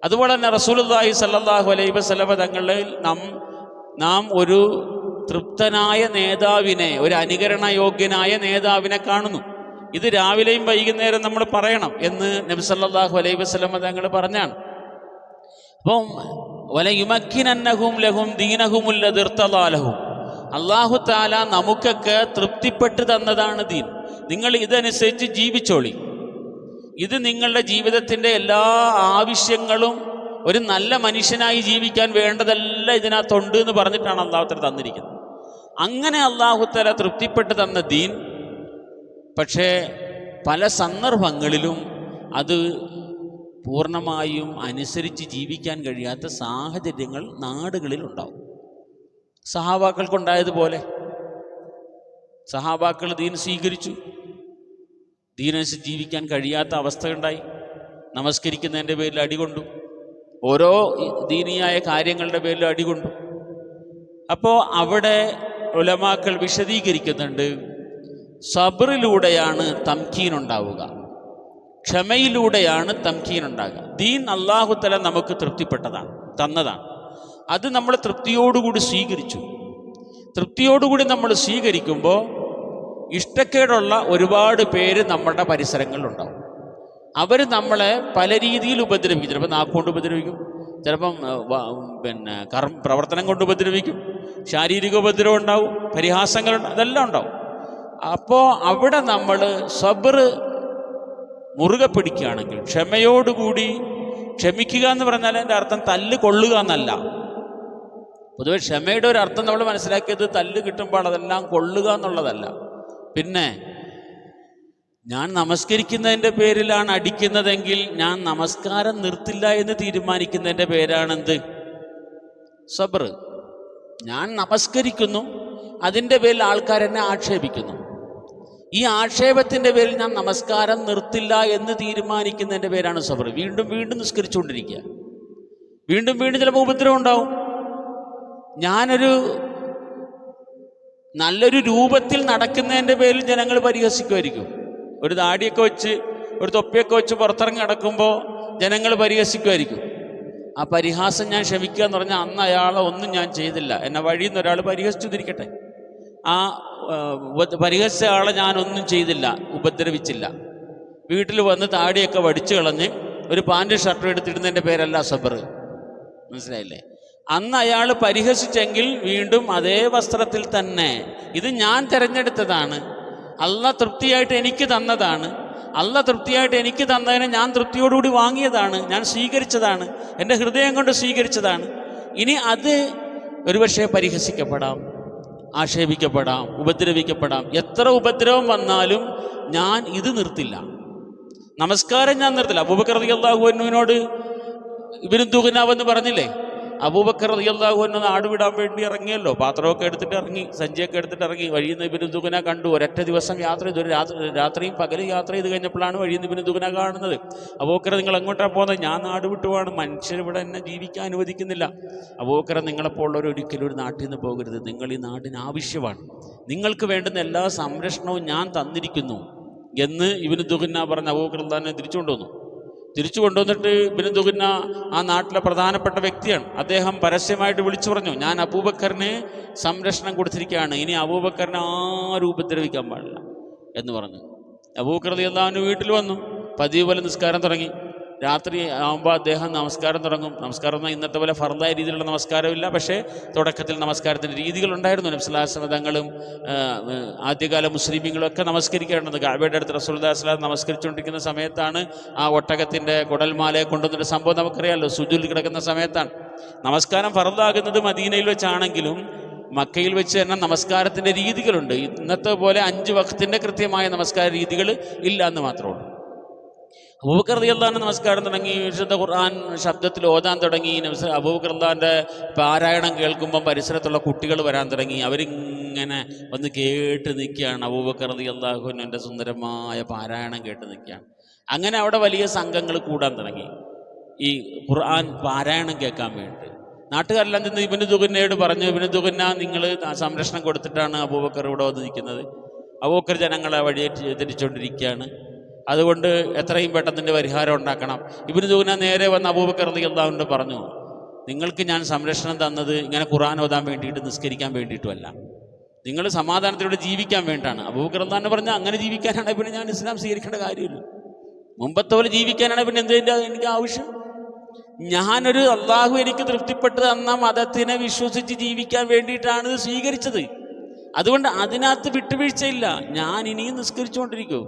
അതുപോലെ തന്നെ റസൂലുള്ളാഹി സ്വല്ലല്ലാഹു അലൈഹി വസല്ലമ തങ്ങളിൽ നാം ഒരു തൃപ്തനായ നേതാവിനെ, ഒരു അനുകരണയോഗ്യനായ നേതാവിനെ കാണുന്നു. ഇത് രാവിലെയും വൈകുന്നേരം നമ്മൾ പറയണം എന്ന് നബി സല്ലല്ലാഹു അലൈഹി വസല്ലമ തങ്ങൾ പറഞ്ഞാണ്. അപ്പം വലയുമക്കിനന്നഹും ലഹും ദീനഹുമുല്ലദി ഇർതദാ ലഹും, അല്ലാഹു തആല നമുക്കൊക്കെ തൃപ്തിപ്പെട്ട് തന്നതാണ് ദീൻ, നിങ്ങൾ ഇതനുസരിച്ച് ജീവിച്ചോളി, ഇത് നിങ്ങളുടെ ജീവിതത്തിൻ്റെ എല്ലാ ആവശ്യങ്ങളും ഒരു നല്ല മനുഷ്യനായി ജീവിക്കാൻ വേണ്ടതെല്ലാം ഇതിനകത്തുണ്ട് എന്ന് പറഞ്ഞിട്ടാണ് അല്ലാഹു തആല തന്നിരിക്കുന്നത്. അങ്ങനെ അല്ലാഹു തആല തൃപ്തിപ്പെട്ട് തന്ന ദീൻ പക്ഷേ പല സന്ദർഭങ്ങളിലും അത് പൂർണ്ണമായും അനുസരിച്ച് ജീവിക്കാൻ കഴിയാത്ത സാഹചര്യങ്ങൾ നാടുകളിൽ ഉണ്ടാവും. സഹാബാക്കൾക്കുണ്ടായതുപോലെ സഹാബാക്കൾ ദീൻ സ്വീകരിച്ചു, ദീനനുസരിച്ച് ജീവിക്കാൻ കഴിയാത്ത അവസ്ഥയുണ്ടായി. നമസ്കരിക്കുന്നതിൻ്റെ പേരിൽ അടികൊണ്ടു, ഓരോ ദീനിയായ കാര്യങ്ങളുടെ പേരിൽ അടികൊണ്ടു. അപ്പോൾ അവിടെ ഉലമാക്കൾ വിശദീകരിക്കുന്നുണ്ട്, സബറിലൂടെയാണ് തംകീൻ ഉണ്ടാവുക, ക്ഷമയിലൂടെയാണ് തംകീൻ ഉണ്ടാകുക. ദീൻ അല്ലാഹു തആല നമുക്ക് തൃപ്തിപ്പെട്ടതാണ്, തന്നതാണ്. അത് നമ്മൾ തൃപ്തിയോടുകൂടി സ്വീകരിച്ചു. തൃപ്തിയോടുകൂടി നമ്മൾ സ്വീകരിക്കുമ്പോൾ ഇഷ്ടക്കേടുള്ള ഒരുപാട് പേര് നമ്മുടെ പരിസരങ്ങളിലുണ്ടാവും. അവർ നമ്മളെ പല രീതിയിൽ ഉപദ്രവിക്കും. ചിലപ്പോൾ നാക്കുകൊണ്ട് ഉപദ്രവിക്കും, ചിലപ്പം പ്രവർത്തനം കൊണ്ട് ഉപദ്രവിക്കും, ശാരീരിക ഉപദ്രവം ഉണ്ടാവും, പരിഹാസങ്ങളുണ്ട്, അതെല്ലാം ഉണ്ടാവും. അപ്പോൾ അവിടെ നമ്മൾ സബർ മുറുകെ പിടിക്കുകയാണെങ്കിൽ, ക്ഷമയോടുകൂടി ക്ഷമിക്കുക എന്ന് പറഞ്ഞാൽ എൻ്റെ അർത്ഥം തല്ല് കൊള്ളുക എന്നല്ല. പൊതുവെ ക്ഷമയുടെ ഒരു അർത്ഥം നമ്മൾ മനസ്സിലാക്കിയത് തല്ല് കിട്ടുമ്പോൾ അതെല്ലാം കൊള്ളുക എന്നുള്ളതല്ല. പിന്നെ ഞാൻ നമസ്കരിക്കുന്നതിൻ്റെ പേരിലാണ് അടിക്കുന്നതെങ്കിൽ ഞാൻ നമസ്കാരം നിർത്തില്ല എന്ന് തീരുമാനിക്കുന്നതിൻ്റെ പേരാണെന്ത്? സബർ. ഞാൻ നമസ്കരിക്കുന്നു, അതിൻ്റെ പേരിൽ ആൾക്കാരെന്നെ ആക്ഷേപിക്കുന്നു. ഈ ആക്ഷേപത്തിൻ്റെ പേരിൽ ഞാൻ നമസ്കാരം നിർത്തില്ല എന്ന് തീരുമാനിക്കുന്നതിൻ്റെ പേരാണ് സബർ. വീണ്ടും വീണ്ടും നിസ്കരിച്ചുകൊണ്ടിരിക്കുക, വീണ്ടും വീണ്ടും ചിലപ്പോൾ ഉപദ്രവം ഉണ്ടാവും. ഞാനൊരു നല്ലൊരു രൂപത്തിൽ നടക്കുന്നതിൻ്റെ പേരിൽ ജനങ്ങൾ പരിഹസിക്കുമായിരിക്കും. ഒരു ദാടിയൊക്കെ വെച്ച്, ഒരു തൊപ്പിയൊക്കെ വെച്ച് പുറത്തിറങ്ങി നടക്കുമ്പോൾ ജനങ്ങൾ പരിഹസിക്കുമായിരിക്കും. ആ പരിഹാസം ഞാൻ ക്ഷമിക്കുക എന്ന് പറഞ്ഞാൽ അന്ന് അയാളെ ഒന്നും ഞാൻ ചെയ്തില്ല, എന്നെ വഴിയിൽ നിന്ന് ഒരാൾ പരിഹസിച്ചു തിരിക്കട്ടെ, ആ പരിഹസിച്ച ആളെ ഞാനൊന്നും ചെയ്തില്ല, ഉപദ്രവിച്ചില്ല. വീട്ടിൽ വന്ന് താടിയൊക്കെ വടിച്ചു കളഞ്ഞ് ഒരു പാൻറ് ഷർട്ടും എടുത്തിടുന്നതിൻ്റെ പേരല്ല സബർ. മനസ്സിലായില്ലേ? അന്ന് അയാൾ പരിഹസിച്ചെങ്കിൽ വീണ്ടും അതേ വസ്ത്രത്തിൽ തന്നെ, ഇത് ഞാൻ തിരഞ്ഞെടുത്തതാണ്, അള്ളാഹ് തൃപ്തിയായിട്ട് എനിക്ക് തന്നതാണ്, അള്ളാഹ് തൃപ്തിയായിട്ട് എനിക്ക് തന്നതിനെ ഞാൻ തൃപ്തിയോടുകൂടി വാങ്ങിയതാണ്, ഞാൻ സ്വീകരിച്ചതാണ്, എൻ്റെ ഹൃദയം കൊണ്ട് സ്വീകരിച്ചതാണ്. ഇനി അത് ഒരുപക്ഷെ പരിഹസിക്കപ്പെടാം, ആക്ഷേപിക്കപ്പെടാം, ഉപദ്രവിക്കപ്പെടാം. എത്ര ഉപദ്രവം വന്നാലും ഞാൻ ഇത് നിർത്തില്ല, നമസ്കാരം ഞാൻ നിർത്തില്ല. അബൂബക്കർ റളിയല്ലാഹു അൻഹുവിനോട് ഇബ്നു ദുഗ്നാവെന്ന് പറഞ്ഞില്ലേ, അബൂബക്കർ റളിയല്ലാഹു അൻഹു നാട് വിടാൻ വേണ്ടി ഇറങ്ങിയല്ലോ, പാത്രമൊക്കെ എടുത്തിട്ട് ഇറങ്ങി, സഞ്ചിയൊക്കെ എടുത്തിട്ട് ഇറങ്ങി. വഴിയിൽ നിന്ന് ഇബ്നു ദുഗ്ന കണ്ടു. ഒരൊറ്റ ദിവസം യാത്ര ചെയ്തു, രാത്രിയും പകലും യാത്ര ചെയ്ത് കഴിഞ്ഞപ്പോഴാണ് വഴിയിൽ നിന്ന് ഇബ്നു ദുഗ്ന കാണുന്നത്. അബൂബക്കർ നിങ്ങൾ എങ്ങോട്ടാണ് പോകുന്നത്? ഞാൻ നാട് വിട്ടുപോവാണ്, മനുഷ്യർ ഇവിടെ എന്നെ ജീവിക്കാൻ അനുവദിക്കുന്നില്ല. അബൂബക്കർ നിങ്ങളെപ്പോലുള്ളവർ ഒരിക്കലും ഒരു നാട്ടിൽ നിന്ന് പോകരുത്, നിങ്ങൾ ഈ നാടിന് ആവശ്യമാണ്, നിങ്ങൾക്ക് വേണ്ടുന്ന എല്ലാ സംരക്ഷണവും ഞാൻ തന്നിരിക്കുന്നു എന്ന് ഇബ്നു ദുഗ്ന പറഞ്ഞ് അബൂബക്കർ തന്നെ തിരിച്ചു കൊണ്ടുവന്നിട്ട് ഇബ്നു ദുഗ്ന ആ നാട്ടിലെ പ്രധാനപ്പെട്ട വ്യക്തിയാണ്. അദ്ദേഹം പരസ്യമായിട്ട് വിളിച്ചു പറഞ്ഞു, ഞാൻ അബൂബക്കറിന് സംരക്ഷണം കൊടുത്തിരിക്കുകയാണ്, ഇനി അബൂബക്കറിനെ ആരും ഉപദ്രവിക്കാൻ പാടില്ല എന്ന് പറഞ്ഞു. അബൂബക്കർ റളിയല്ലാഹു അൻഹു വീട്ടിൽ വന്നു, പതിവ് പോലെ നിസ്കാരം തുടങ്ങി. രാത്രി ആകുമ്പോൾ അദ്ദേഹം നമസ്കാരം തുടങ്ങും. നമസ്കാരം എന്നാൽ ഇന്നത്തെ പോലെ ഫർദായ രീതിയിലുള്ള നമസ്കാരമില്ല, പക്ഷേ തുടക്കത്തിൽ നമസ്കാരത്തിൻ്റെ രീതികളുണ്ടായിരുന്നു. നബി സല്ലല്ലാഹു അലൈഹി വസല്ലം തങ്ങളും ആദ്യകാല മുസ്ലിമീങ്ങളും ഒക്കെ നമസ്കരിക്കേണ്ടത്. കഅബയുടെ അടുത്ത് റസൂലുള്ളാഹി സ്വല്ലല്ലാഹു അലൈഹി വസല്ലം നമസ്കരിച്ചുകൊണ്ടിരിക്കുന്ന സമയത്താണ് ആ ഒട്ടകത്തിൻ്റെ കുടൽമാലയെ കൊണ്ടുവന്നൊരു സംഭവം നമുക്കറിയാമല്ലോ, സുജൂദിൽ കിടക്കുന്ന സമയത്താണ്. നമസ്കാരം ഫർദാകുന്നത് മദീനയിൽ വെച്ചാണെങ്കിലും മക്കയിൽ വെച്ച് തന്നെ നമസ്കാരത്തിൻ്റെ രീതികളുണ്ട്. ഇന്നത്തെ പോലെ 5 വഖ്തിൻ്റെ കൃത്യമായ നമസ്കാര രീതികൾ ഇല്ല എന്ന് മാത്രമേ ഉള്ളൂ. അബൂബക്കർ റളിയല്ലാഹു അൻഹു നമസ്കാരം തുടങ്ങി, വിശുദ്ധ ഖുർആൻ ശബ്ദത്തിൽ ഓതാൻ തുടങ്ങി. അബൂബക്കർ റളിയല്ലാഹുവിൻ്റെ പാരായണം കേൾക്കുമ്പം പരിസരത്തുള്ള കുട്ടികൾ വരാൻ തുടങ്ങി. അവരിങ്ങനെ വന്ന് കേട്ട് നിൽക്കുകയാണ്. അബൂബക്കർ റളിയല്ലാഹു അൻഹുവിൻ്റെ സുന്ദരമായ പാരായണം കേട്ട് നിൽക്കുകയാണ്. അങ്ങനെ അവിടെ വലിയ സംഘങ്ങൾ കൂടാൻ തുടങ്ങി ഈ ഖുർആൻ പാരായണം കേൾക്കാൻ വേണ്ടി. നാട്ടുകാരെല്ലാം ചെന്ന് ഇബ്നു ദുഗ്നയോട് പറഞ്ഞു, ഇബ്നു ദുഗ്ന നിങ്ങൾ സംരക്ഷണം കൊടുത്തിട്ടാണ് അബൂബക്കർ ഇവിടെ വന്ന് നിൽക്കുന്നത്, അബൂബക്കർ ജനങ്ങളെ വഴിയെ തിരിച്ചുകൊണ്ടിരിക്കുകയാണ്, അതുകൊണ്ട് എത്രയും പെട്ടെന്ന് ഇതിൻ്റെ പരിഹാരം ഉണ്ടാക്കണം. ഇബ്നു ദുഗ്ന നേരെ വന്ന് അബൂബക്കർ റളിയല്ലാഹു അൻഹു പറഞ്ഞു, നിങ്ങൾക്ക് ഞാൻ സംരക്ഷണം തന്നത് ഇങ്ങനെ ഖുർആൻ ഓതാൻ വേണ്ടിയിട്ട് നിസ്കരിക്കാൻ വേണ്ടിയിട്ടുമല്ല, നിങ്ങൾ സമാധാനത്തിലൂടെ ജീവിക്കാൻ വേണ്ടിയിട്ടാണ്. അബൂബക്കർ റളിയല്ലാഹു അൻഹു പറഞ്ഞു, അങ്ങനെ ജീവിക്കാനാണ് പിന്നെ ഞാൻ ഇസ്ലാം സ്വീകരിക്കേണ്ട കാര്യമില്ല, മുമ്പത്തെ പോലെ ജീവിക്കാനാണ് പിന്നെ എന്തിൻ്റെ എനിക്ക് ആവശ്യം? ഞാനൊരു അള്ളാഹു എനിക്ക് തൃപ്തിപ്പെട്ട് തന്ന മതത്തിനെ വിശ്വസിച്ച് ജീവിക്കാൻ വേണ്ടിയിട്ടാണ് ഇത് സ്വീകരിച്ചത്. അതുകൊണ്ട് അതിനകത്ത് വിട്ടുവീഴ്ചയില്ല. ഞാൻ ഇനിയും നിസ്കരിച്ചുകൊണ്ടിരിക്കൂ.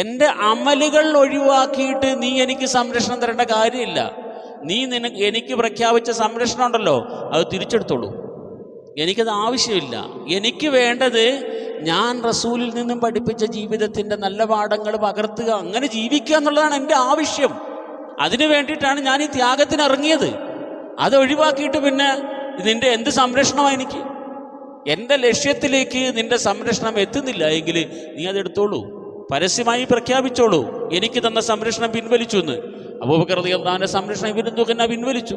എൻ്റെ അമലുകൾ ഒഴിവാക്കിയിട്ട് നീ എനിക്ക് സംരക്ഷണം തരേണ്ട കാര്യമില്ല. നീ എനിക്ക് പ്രഖ്യാപിച്ച സംരക്ഷണം ഉണ്ടല്ലോ, അത് തിരിച്ചെടുത്തോളൂ. എനിക്കത് ആവശ്യമില്ല. എനിക്ക് വേണ്ടത് ഞാൻ റസൂലിൽ നിന്നും പഠിപ്പിച്ച ജീവിതത്തിൻ്റെ നല്ല പാഠങ്ങൾ പകർത്തുക, അങ്ങനെ ജീവിക്കുക എന്നുള്ളതാണ് എൻ്റെ ആവശ്യം. അതിനു വേണ്ടിയിട്ടാണ് ഞാൻ ഈ ത്യാഗത്തിന് ഇറങ്ങിയത്. അത് ഒഴിവാക്കിയിട്ട് പിന്നെ നിൻ്റെ എന്ത് സംരക്ഷണമാണ് എനിക്ക്? എൻ്റെ ലക്ഷ്യത്തിലേക്ക് നിൻ്റെ സംരക്ഷണം എത്തുന്നില്ല എങ്കിൽ നീ അതെടുത്തോളൂ, പരസ്യമായി പ്രഖ്യാപിച്ചോളൂ, എനിക്ക് തന്ന സംരക്ഷണം പിൻവലിച്ചു എന്ന്. അബൂബക്കർ റളിയല്ലാഹുവിന്റെ സംരക്ഷണം ഇബ്നു ദുഖന പിൻവലിച്ചു.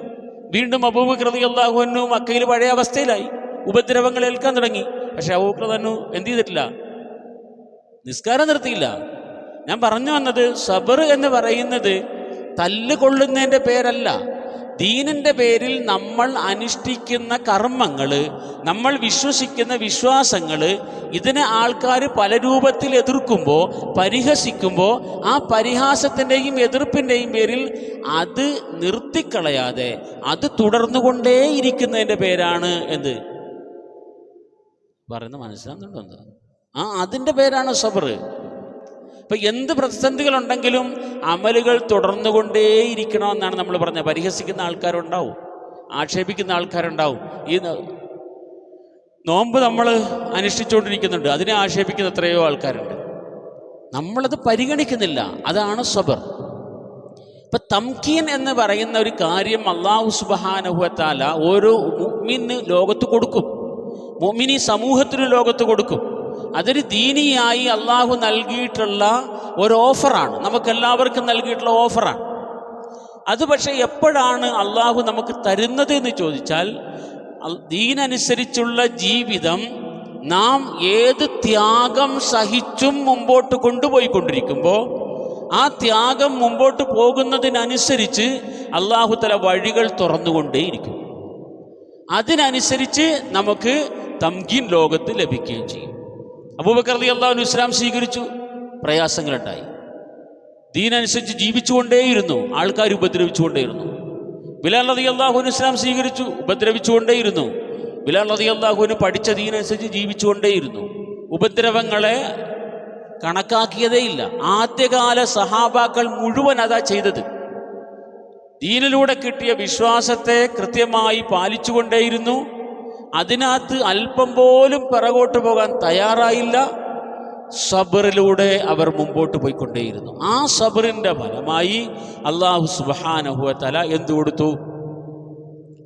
വീണ്ടും അബൂബക്കർ റളിയല്ലാഹു അൻഹു മക്കയിൽ പഴയ അവസ്ഥയിലായി, ഉപദ്രവങ്ങൾ ഏൽക്കാൻ തുടങ്ങി. പക്ഷെ അബൂബക്കർ അൻഹു എന്ത് ചെയ്തിട്ടില്ല? നിസ്കാരം നിർത്തിയില്ല. ഞാൻ പറഞ്ഞു വന്നത്, സബർ എന്ന് പറയുന്നത് തല്ലുകൊള്ളുന്നതിൻ്റെ പേരല്ല. ദീനിൻ്റെ പേരിൽ നമ്മൾ അനുഷ്ഠിക്കുന്ന കർമ്മങ്ങൾ, നമ്മൾ വിശ്വസിക്കുന്ന വിശ്വാസങ്ങൾ, ഇതിനെ ആൾക്കാർ പല രൂപത്തിൽ എതിർക്കുമ്പോൾ, പരിഹസിക്കുമ്പോൾ, ആ പരിഹാസത്തിൻ്റെയും എതിർപ്പിൻ്റെയും പേരിൽ അത് നിർത്തിക്കളയാതെ അത് തുടർന്നുകൊണ്ടേയിരിക്കുന്നതിൻ്റെ പേരാണ് എന്ത് പറയുന്നത്? മനസ്സിലാകുന്നുണ്ടോ? അതിൻ്റെ പേരാണ് സബർ. ഇപ്പം എന്ത് പ്രതിസന്ധികളുണ്ടെങ്കിലും അമലുകൾ തുടർന്നുകൊണ്ടേയിരിക്കണമെന്നാണ് നമ്മൾ പറഞ്ഞത്. പരിഹസിക്കുന്ന ആൾക്കാരുണ്ടാവും, ആക്ഷേപിക്കുന്ന ആൾക്കാരുണ്ടാവും. ഈ നോമ്പ് നമ്മൾ അനുഷ്ഠിച്ചുകൊണ്ടിരിക്കുന്നുണ്ട്, അതിനെ ആക്ഷേപിക്കുന്ന എത്രയോ ആൾക്കാരുണ്ട്. നമ്മളത് പരിഗണിക്കുന്നില്ല. അതാണ് സബർ. ഇപ്പം തംകീൻ എന്ന് പറയുന്ന ഒരു കാര്യം അല്ലാഹു സുബ്ഹാനഹു വ തആല ഓരോ മുഅ്മിന് ലോകത്ത് കൊടുക്കും, മുഅ്മിനി സമൂഹത്തിന് ലോകത്ത് കൊടുക്കും. അതൊരു ദീനിയായി അള്ളാഹു നൽകിയിട്ടുള്ള ഒരു ഓഫറാണ്, നമുക്കെല്ലാവർക്കും നൽകിയിട്ടുള്ള ഓഫറാണ് അത്. പക്ഷേ എപ്പോഴാണ് അള്ളാഹു നമുക്ക് തരുന്നത് എന്ന് ചോദിച്ചാൽ, ദീനനുസരിച്ചുള്ള ജീവിതം നാം ഏത് ത്യാഗം സഹിച്ചും മുമ്പോട്ട് കൊണ്ടുപോയിക്കൊണ്ടിരിക്കുമ്പോൾ, ആ ത്യാഗം മുമ്പോട്ട് പോകുന്നതിനനുസരിച്ച് അള്ളാഹു തആല വഴികൾ തുറന്നുകൊണ്ടേയിരിക്കും. അതിനനുസരിച്ച് നമുക്ക് തംകീൻ ലോകത്ത് ലഭിക്കുകയും ചെയ്യും. അബൂബക്കർ റളിയല്ലാഹു അൻഹു ഇസ്ലാം സ്വീകരിച്ചു, പ്രയാസങ്ങളുണ്ടായി. ദീനനുസരിച്ച് ജീവിച്ചുകൊണ്ടേയിരുന്നു, ആൾക്കാർ ഉപദ്രവിച്ചുകൊണ്ടേയിരുന്നു. ബിലാൽ റളിയല്ലാഹു അൻഹു ഇസ്ലാം സ്വീകരിച്ചു, ഉപദ്രവിച്ചുകൊണ്ടേയിരുന്നു. ബിലാൽ റളിയല്ലാഹു അൻഹു പഠിച്ച ദീനനുസരിച്ച് ജീവിച്ചുകൊണ്ടേയിരുന്നു, ഉപദ്രവങ്ങളെ കണക്കാക്കിയതേയില്ല. ആദ്യകാല സഹാബാക്കൾ മുഴുവൻ അതാ ചെയ്തത്. ദീനിലൂടെ കിട്ടിയ വിശ്വാസത്തെ കൃത്യമായി പാലിച്ചുകൊണ്ടേയിരുന്നു. അതിനകത്ത് അല്പം പോലും പിറകോട്ട് പോകാൻ തയ്യാറായില്ല. സബറിലൂടെ അവർ മുമ്പോട്ട് പോയിക്കൊണ്ടേയിരുന്നു. ആ സബറിൻ്റെ ഫലമായി അല്ലാഹു സുബ്ഹാനഹു വ തആല എന്തു കൊടുത്തു?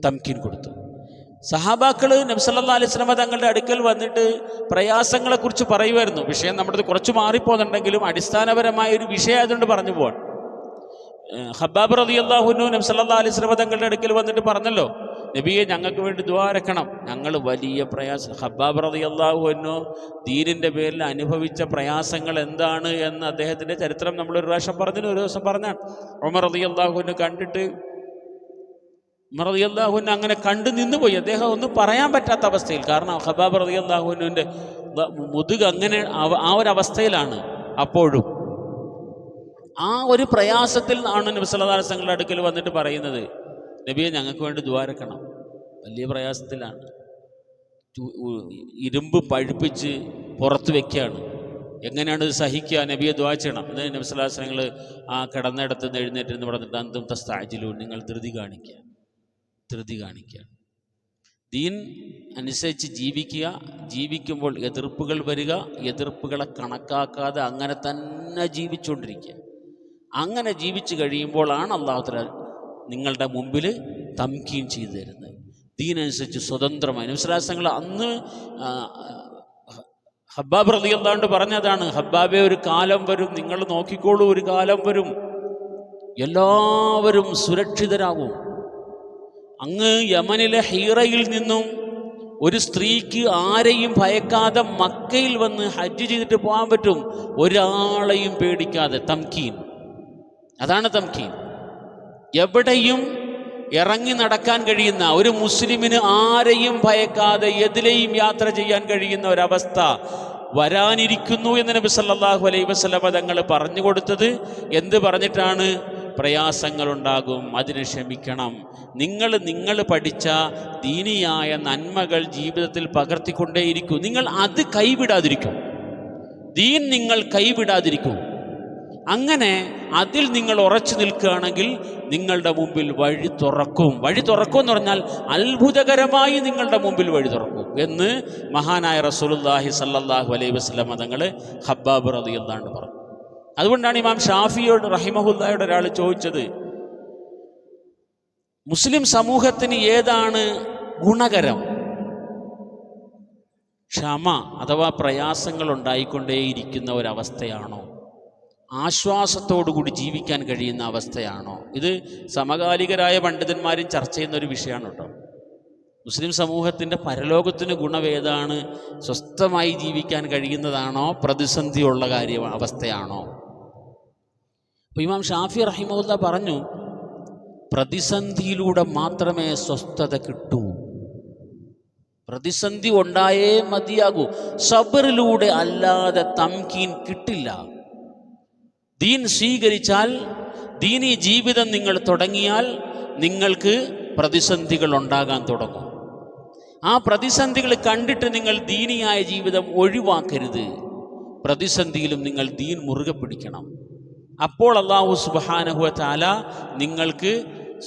തംകീൻ കൊടുത്തു. സഹാബാക്കൾ നബി സല്ലല്ലാഹു അലൈഹി വസല്ലം തങ്ങളുടെ അടുക്കൽ വന്നിട്ട് പ്രയാസങ്ങളെക്കുറിച്ച് പറയുമായിരുന്നു. വിഷയം നമ്മുടെ കുറച്ച് മാറിപ്പോകുന്നുണ്ടെങ്കിലും അടിസ്ഥാനപരമായ ഒരു വിഷയം ആയതുകൊണ്ട് പറഞ്ഞു പോവാൻ. ഹബ്ബാബ് റളിയല്ലാഹു അൻഹു നബി സല്ലല്ലാഹു അലൈഹി വസല്ലം തങ്ങളുടെ അടുക്കൽ വന്നിട്ട് പറഞ്ഞല്ലോ, നബിയെ ഞങ്ങൾക്ക് വേണ്ടി ദുആ ഇറക്കണം, ഞങ്ങൾ വലിയ പ്രയാസം. ഹബ്ബാബ് റളിയല്ലാഹു അൻഹു ദീനിൻ്റെ പേരിൽ അനുഭവിച്ച പ്രയാസങ്ങൾ എന്താണ് എന്ന് അദ്ദേഹത്തിൻ്റെ ചരിത്രം നമ്മളൊരു പ്രാവശ്യം പറഞ്ഞു, ഒരു ദിവസം പറഞ്ഞാണ്. ഉമർ റളിയല്ലാഹു അൻഹു കണ്ടിട്ട്, ഉമർ റളിയല്ലാഹു അൻഹു അങ്ങനെ കണ്ടു നിന്നുപോയി. അദ്ദേഹം ഒന്നും പറയാൻ പറ്റാത്ത അവസ്ഥയിൽ. കാരണം ഹബ്ബാബ് റളിയല്ലാഹു അൻഹുവിൻ്റെ മുതുക് അങ്ങനെ ആ ഒരു അവസ്ഥയിലാണ് അപ്പോഴും. ആ ഒരു പ്രയാസത്തിൽ ആണ് നബി സല്ലല്ലാഹു അലൈഹി വസല്ലം അടുക്കൽ വന്നിട്ട് പറയുന്നത്, നബിയെ ഞങ്ങൾക്ക് വേണ്ടി ദുആ ഇറക്കണം, വലിയ പ്രയാസത്തിലാണ്, ഇരുമ്പ് പഴുപ്പിച്ച് പുറത്ത് വെക്കുകയാണ്, എങ്ങനെയാണ് ഇത് സഹിക്കുക, നബിയെ ദുആ ചെയ്യണം. അത് നബി സല്ലല്ലാഹു അലൈഹി വസല്ലം ആ കിടന്നിടത്ത് നിന്ന് എഴുന്നേറ്റ് പറഞ്ഞിട്ട്, അന്തും തസ്തഅജിലൂൻ, നിങ്ങൾ ധൃതി കാണിക്കുക. ദീൻ അനുസരിച്ച് ജീവിക്കുക, ജീവിക്കുമ്പോൾ എതിർപ്പുകൾ വരിക, എതിർപ്പുകളെ കണക്കാക്കാതെ അങ്ങനെ തന്നെ ജീവിച്ചുകൊണ്ടിരിക്കുക. അങ്ങനെ ജീവിച്ചു കഴിയുമ്പോഴാണ് അല്ലാഹു തആല നിങ്ങളുടെ മുമ്പിൽ തംകീൻ ചെയ്തു തരുന്നത്. ദീനനുസരിച്ച് സ്വതന്ത്രമായി. നബി സല്ലല്ലാഹു അലൈഹി വസല്ലം അന്ന് ഹബ്ബാബ് റളിയല്ലാഹു അൻഹു പറഞ്ഞതാണ്, ഹബ്ബാബേ ഒരു കാലം വരും, നിങ്ങൾ നോക്കിക്കോളൂ, ഒരു കാലം വരും എല്ലാവരും സുരക്ഷിതരാകും. അങ്ങ് യമനിലെ ഹീറയിൽ നിന്നും ഒരു സ്ത്രീക്ക് ആരെയും ഭയക്കാതെ മക്കയിൽ വന്ന് ഹജ്ജ് ചെയ്തിട്ട് പോകാൻ പറ്റും, ഒരാളെയും പേടിക്കാതെ. തംകീൻ, അതാണ് തംകീൻ. എവിടെയും ഇറങ്ങി നടക്കാൻ കഴിയുന്ന ഒരു മുസ്ലിമിന് ആരെയും ഭയക്കാതെ എതിലെയും യാത്ര ചെയ്യാൻ കഴിയുന്ന ഒരവസ്ഥ വരാനിരിക്കുന്നു എന്ന് നബി സല്ലല്ലാഹു അലൈഹി വസല്ലം തങ്ങൾ പറഞ്ഞു കൊടുത്തത് എന്ത് പറഞ്ഞിട്ടാണ്? പ്രയാസങ്ങളുണ്ടാകും, അതിനെ ക്ഷമിക്കണം. നിങ്ങൾ പഠിച്ച ദീനിയായ നന്മകൾ ജീവിതത്തിൽ പകർത്തിക്കൊണ്ടേയിരിക്കൂ. നിങ്ങൾ അത് കൈവിടാതിരിക്കും, ദീൻ നിങ്ങൾ കൈവിടാതിരിക്കൂ. അങ്ങനെ അതിൽ നിങ്ങൾ ഉറച്ചു നിൽക്കുകയാണെങ്കിൽ നിങ്ങളുടെ മുമ്പിൽ വഴി തുറക്കും. വഴി തുറക്കും എന്ന് പറഞ്ഞാൽ അത്ഭുതകരമായി നിങ്ങളുടെ മുമ്പിൽ വഴി തുറക്കും എന്ന് മഹാനായ റസൂലുള്ളാഹി സ്വല്ലല്ലാഹു അലൈഹി വസല്ലം തങ്ങൾ ഹബ്ബാബ് റളിയല്ലാഹു അൻഹു പറഞ്ഞു. അതുകൊണ്ടാണ് ഇമാം ഷാഫിയോട് റഹിമഹുല്ലാഹയുടെ ഒരാൾ ചോദിച്ചത്, മുസ്ലിം സമൂഹത്തിന് ഏതാണ് ഗുണകരം? ക്ഷമ അഥവാ പ്രയാസങ്ങൾ ഉണ്ടായിക്കൊണ്ടേയിരിക്കുന്ന ഒരവസ്ഥയാണോ, ആശ്വാസത്തോടുകൂടി ജീവിക്കാൻ കഴിയുന്ന അവസ്ഥയാണോ? ഇത് സമകാലികരായ പണ്ഡിതന്മാരും ചർച്ച ചെയ്യുന്ന ഒരു വിഷയമാണ് കേട്ടോ. മുസ്ലിം സമൂഹത്തിൻ്റെ പരലോകത്തിന് ഗുണവേതാണ്? സ്വസ്ഥമായി ജീവിക്കാൻ കഴിയുന്നതാണോ, പ്രതിസന്ധിയുള്ള അവസ്ഥയാണോ? അപ്പോൾ ഇമാം ഷാഫി റഹിമഹുല്ലാ പറഞ്ഞു, പ്രതിസന്ധിയിലൂടെ മാത്രമേ സ്വസ്ഥത കിട്ടൂ. പ്രതിസന്ധി ഉണ്ടായേ മതിയാകൂ. സബറിലൂടെ അല്ലാതെ തംകീൻ കിട്ടില്ല. ദീൻ സ്വീകരിച്ചാൽ, ദീനീ ജീവിതം നിങ്ങൾ തുടങ്ങിയാൽ നിങ്ങൾക്ക് പ്രതിസന്ധികൾ ഉണ്ടാകാൻ തുടങ്ങും. ആ പ്രതിസന്ധികൾ കണ്ടിട്ട് നിങ്ങൾ ദീനിയായ ജീവിതം ഒഴിവാക്കരുത്. പ്രതിസന്ധിയിലും നിങ്ങൾ ദീൻ മുറുകെ പിടിക്കണം. അപ്പോൾ അല്ലാഹു സുബ്ഹാനഹു വ തആല നിങ്ങൾക്ക്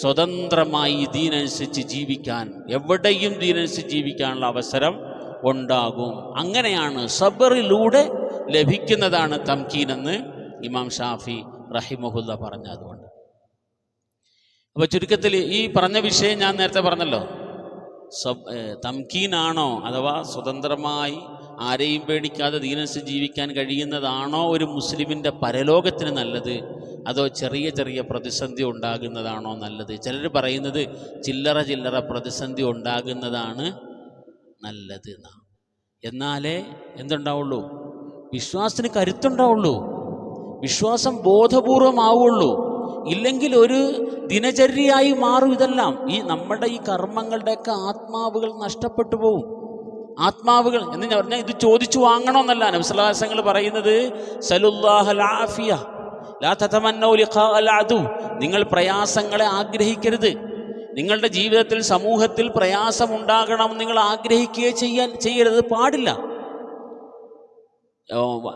സ്വതന്ത്രമായി ദീനനുസരിച്ച് ജീവിക്കാൻ, എവിടെയും ദീനനുസരിച്ച് ജീവിക്കാനുള്ള അവസരം ഉണ്ടാകും. അങ്ങനെയാണ് സബറിലൂടെ ലഭിക്കുന്നതാണ് തംകീനെന്ന് ഇമാം ഷാഫി റഹിമഹുല്ല പറഞ്ഞതുകൊണ്ട്. അപ്പോൾ ചുരുക്കത്തിൽ ഈ പറഞ്ഞ വിഷയം ഞാൻ നേരത്തെ പറഞ്ഞല്ലോ, തംകീനാണോ അഥവാ സ്വതന്ത്രമായി ആരെയും പേടിക്കാതെ ദീനനുസരിച്ച് ജീവിക്കാൻ കഴിയുന്നതാണോ ഒരു മുസ്ലിമിൻ്റെ പരലോകത്തിന് നല്ലത്, അതോ ചെറിയ ചെറിയ പ്രതിസന്ധി ഉണ്ടാകുന്നതാണോ നല്ലത്? ചിലർ പറയുന്നത് ചില്ലറ പ്രതിസന്ധി ഉണ്ടാകുന്നതാണ് നല്ലത് എന്നാണ്. എന്നാലേ എന്തുണ്ടാവുള്ളൂ? വിശ്വാസത്തിന് കരുത്തുണ്ടാവുള്ളൂ, വിശ്വാസം ബോധപൂർവമാവുള്ളൂ. ഇല്ലെങ്കിൽ ഒരു ദിനചര്യയായി മാറും ഇതെല്ലാം. നമ്മുടെ ഈ കർമ്മങ്ങളുടെയൊക്കെ ആത്മാവുകൾ നഷ്ടപ്പെട്ടു പോവും. ആത്മാവുകൾ എന്ന് പറഞ്ഞാൽ ഇത് ചോദിച്ചു വാങ്ങണമെന്നല്ല. നബി സല്ലല്ലാഹു അലൈഹി വസല്ലം പറയുന്നത് സലുല്ലാഹൽ ആഫിയ ലാ തതമന്നൗ ലിഖാഅൽ അദു. നിങ്ങൾ പ്രയാസങ്ങളെ ആഗ്രഹിക്കരുത്. നിങ്ങളുടെ ജീവിതത്തിൽ സമൂഹത്തിൽ പ്രയാസമുണ്ടാകണം നിങ്ങൾ ആഗ്രഹിക്കുകയോ ചെയ്യരുത്, പാടില്ല.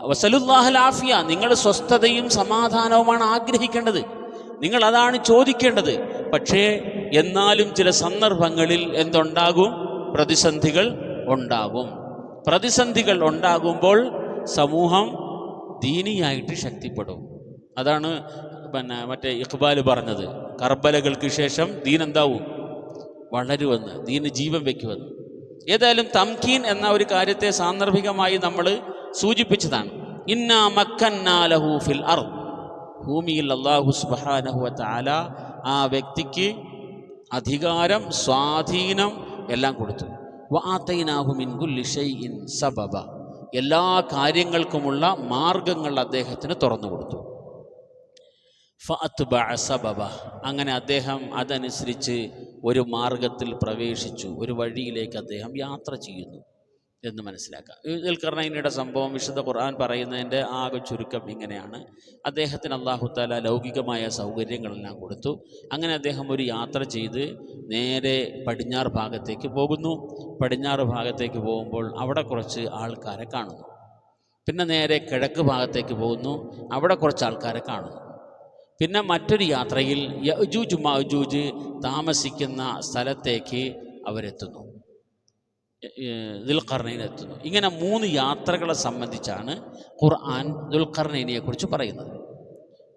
വസലുല്ലാഹൽ ആഫിയ, നിങ്ങൾ സ്വസ്ഥതയും സമാധാനവുമാണ് ആഗ്രഹിക്കേണ്ടത്, നിങ്ങൾ അതാണ് ചോദിക്കേണ്ടത്. പക്ഷേ എന്നാലും ചില സന്ദർഭങ്ങളിൽ എന്തുണ്ടാകും? പ്രതിസന്ധികൾ ഉണ്ടാകും. പ്രതിസന്ധികൾ ഉണ്ടാകുമ്പോൾ സമൂഹം ദീനിയായിട്ട് ശക്തിപ്പെടും. അതാണ് മറ്റേ ഇഖ്ബാൽ പറഞ്ഞത്, കർബലകൾക്ക് ശേഷം ദീൻ എന്താവും? വളരുമെന്ന്, ദീന് ജീവൻ വയ്ക്കുമെന്ന്. ഏതായാലും തംകീൻ എന്ന ഒരു കാര്യത്തെ സാന്ദർഭികമായി നമ്മൾ സൂചിപ്പിച്ചതാണ്. ഇന്നാ മക്കന്നാ ലഹു ഫിൽ അർദ്, ഭൂമിയിൽ അല്ലാഹു സുബ്ഹാനഹു വ തആല ആ വ്യക്തിക്ക് അധികാരം, സ്വാധീനം എല്ലാം കൊടുത്തു. വആതൈനാഹു മിൻ കുല്ലി ഷൈഇൻ സബബ, എല്ലാ കാര്യങ്ങൾക്കുമുള്ള മാർഗങ്ങൾ അദ്ദേഹത്തിന് തുറന്നു കൊടുത്തു. ഫഅത്ബഅ സബബ, അങ്ങനെ അദ്ദേഹം അതനുസരിച്ച് ഒരു പ്രവേശിച്ചു, ഒരു വഴിയിലേക്ക് അദ്ദേഹം യാത്ര ചെയ്യുന്നു എന്ന് മനസ്സിലാക്കാം. ദുൽഖർനൈനിയുടെ സംഭവം വിശുദ്ധ ഖുർആൻ പറയുന്നതിൻ്റെ ആകെ ചുരുക്കം ഇങ്ങനെയാണ്. അദ്ദേഹത്തിന് അല്ലാഹു തആല ലൗകികമായ സൗകര്യങ്ങളെല്ലാം കൊടുത്തു. അങ്ങനെ അദ്ദേഹം ഒരു യാത്ര ചെയ്ത് നേരെ പടിഞ്ഞാറ് ഭാഗത്തേക്ക് പോകുന്നു. പടിഞ്ഞാറ് ഭാഗത്തേക്ക് പോകുമ്പോൾ അവിടെ കുറച്ച് ആൾക്കാരെ കാണുന്നു. പിന്നെ നേരെ കിഴക്ക് ഭാഗത്തേക്ക് പോകുന്നു, അവിടെ കുറച്ച് ആൾക്കാരെ കാണുന്നു. പിന്നെ മറ്റൊരു യാത്രയിൽ യഅ്ജൂജ് മഅ്ജൂജ് താമസിക്കുന്ന സ്ഥലത്തേക്ക് അവരെത്തുന്നു, ദുൽഖർനൈൻ എത്തുന്നു. ഇങ്ങനെ 3 യാത്രകളെ സംബന്ധിച്ചാണ് ഖുർആൻ ദുൽഖർനൈനിയെ കുറിച്ച് പറയുന്നത്.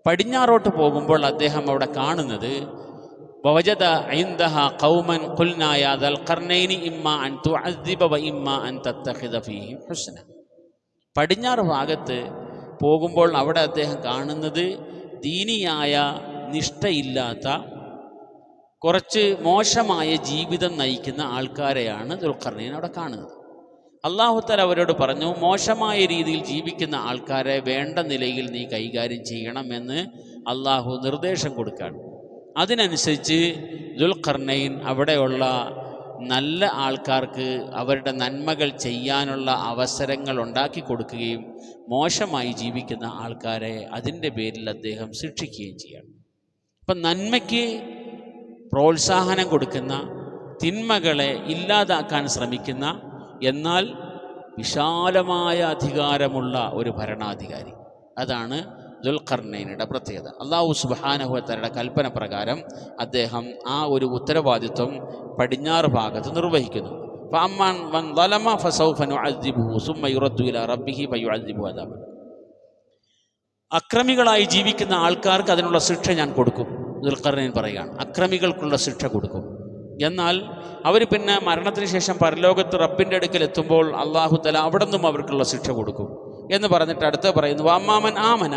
പടിഞ്ഞാറോട്ട് പോകുമ്പോൾ അദ്ദേഹം അവിടെ കാണുന്നത് വവജദ ഇൻദഹ ഖൗമൻ ഖുൽനാ യാ ദുൽഖർനൈനി ഇമ്മാ അൻ തുഅദ്ദിബ വ ഇമ്മാ അൻ തത്തഖിദ ഫീഹിം ഹുസ്ന. പടിഞ്ഞാറ് ഭാഗത്ത് പോകുമ്പോൾ അവിടെ അദ്ദേഹം കാണുന്നത് ദീനിയായ നിഷ്ഠയില്ലാത്ത, കുറച്ച് മോശമായ ജീവിതം നയിക്കുന്ന ആൾക്കാരെയാണ് ദുൽഖർനൈൻ അവിടെ കാണുന്നത്. അല്ലാഹു തആല അവരോട് പറഞ്ഞു, മോശമായ രീതിയിൽ ജീവിക്കുന്ന ആൾക്കാരെ വേണ്ട നിലയിൽ നീ കൈകാര്യം ചെയ്യണമെന്ന് അല്ലാഹു നിർദ്ദേശം കൊടുക്കുകയാണ്. അതിനനുസരിച്ച് ദുൽഖർനൈൻ അവിടെയുള്ള നല്ല ആൾക്കാർക്ക് അവരുടെ നന്മകൾ ചെയ്യാനുള്ള അവസരങ്ങൾ ഉണ്ടാക്കി കൊടുക്കുകയും മോശമായി ജീവിക്കുന്ന ആൾക്കാരെ അതിൻ്റെ പേരിൽ അദ്ദേഹം ശിക്ഷിക്കുകയും ചെയ്യണം. അപ്പം നന്മയ്ക്ക് പ്രോത്സാഹനം കൊടുക്കുന്ന, തിന്മകളെ ഇല്ലാതാക്കാൻ ശ്രമിക്കുന്ന, എന്നാൽ വിശാലമായ അധികാരമുള്ള ഒരു ഭരണാധികാരി, അതാണ് ദുൽഖർനൈനിയുടെ പ്രത്യേകത. അല്ലാഹു സുബ്ഹാനഹു വ തആലയുടെ കൽപ്പന പ്രകാരം അദ്ദേഹം ആ ഒരു ഉത്തരവാദിത്വം പടിഞ്ഞാറ് ഭാഗത്ത് നിർവഹിക്കുന്നു. ഫഅമ്മാൻ മൻ ളലമ ഫസൗഫ നുഅദ്ദിബുഹു സുമ്മ യുറദ്ദു ഇലാ റബ്ബിഹി ഫയുഅദ്ദിബു അദാബൻ. അക്രമികളായി ജീവിക്കുന്ന ആൾക്കാർക്ക് അതിനുള്ള ശിക്ഷ ഞാൻ കൊടുക്കും. ദുൽഖർനൈൻ പറയുകയാണ്, അക്രമികൾക്കുള്ള ശിക്ഷ കൊടുക്കും. എന്നാൽ അവർ പിന്നെ മരണത്തിന് ശേഷം പരലോകത്ത് റബ്ബിൻ്റെ അടുക്കൽ എത്തുമ്പോൾ അല്ലാഹു തആല അവിടെ നിന്നും അവർക്കുള്ള ശിക്ഷ കൊടുക്കും എന്ന് പറഞ്ഞിട്ട് അടുത്ത് പറയുന്നു, വഅമ്മാമൻ ആമന,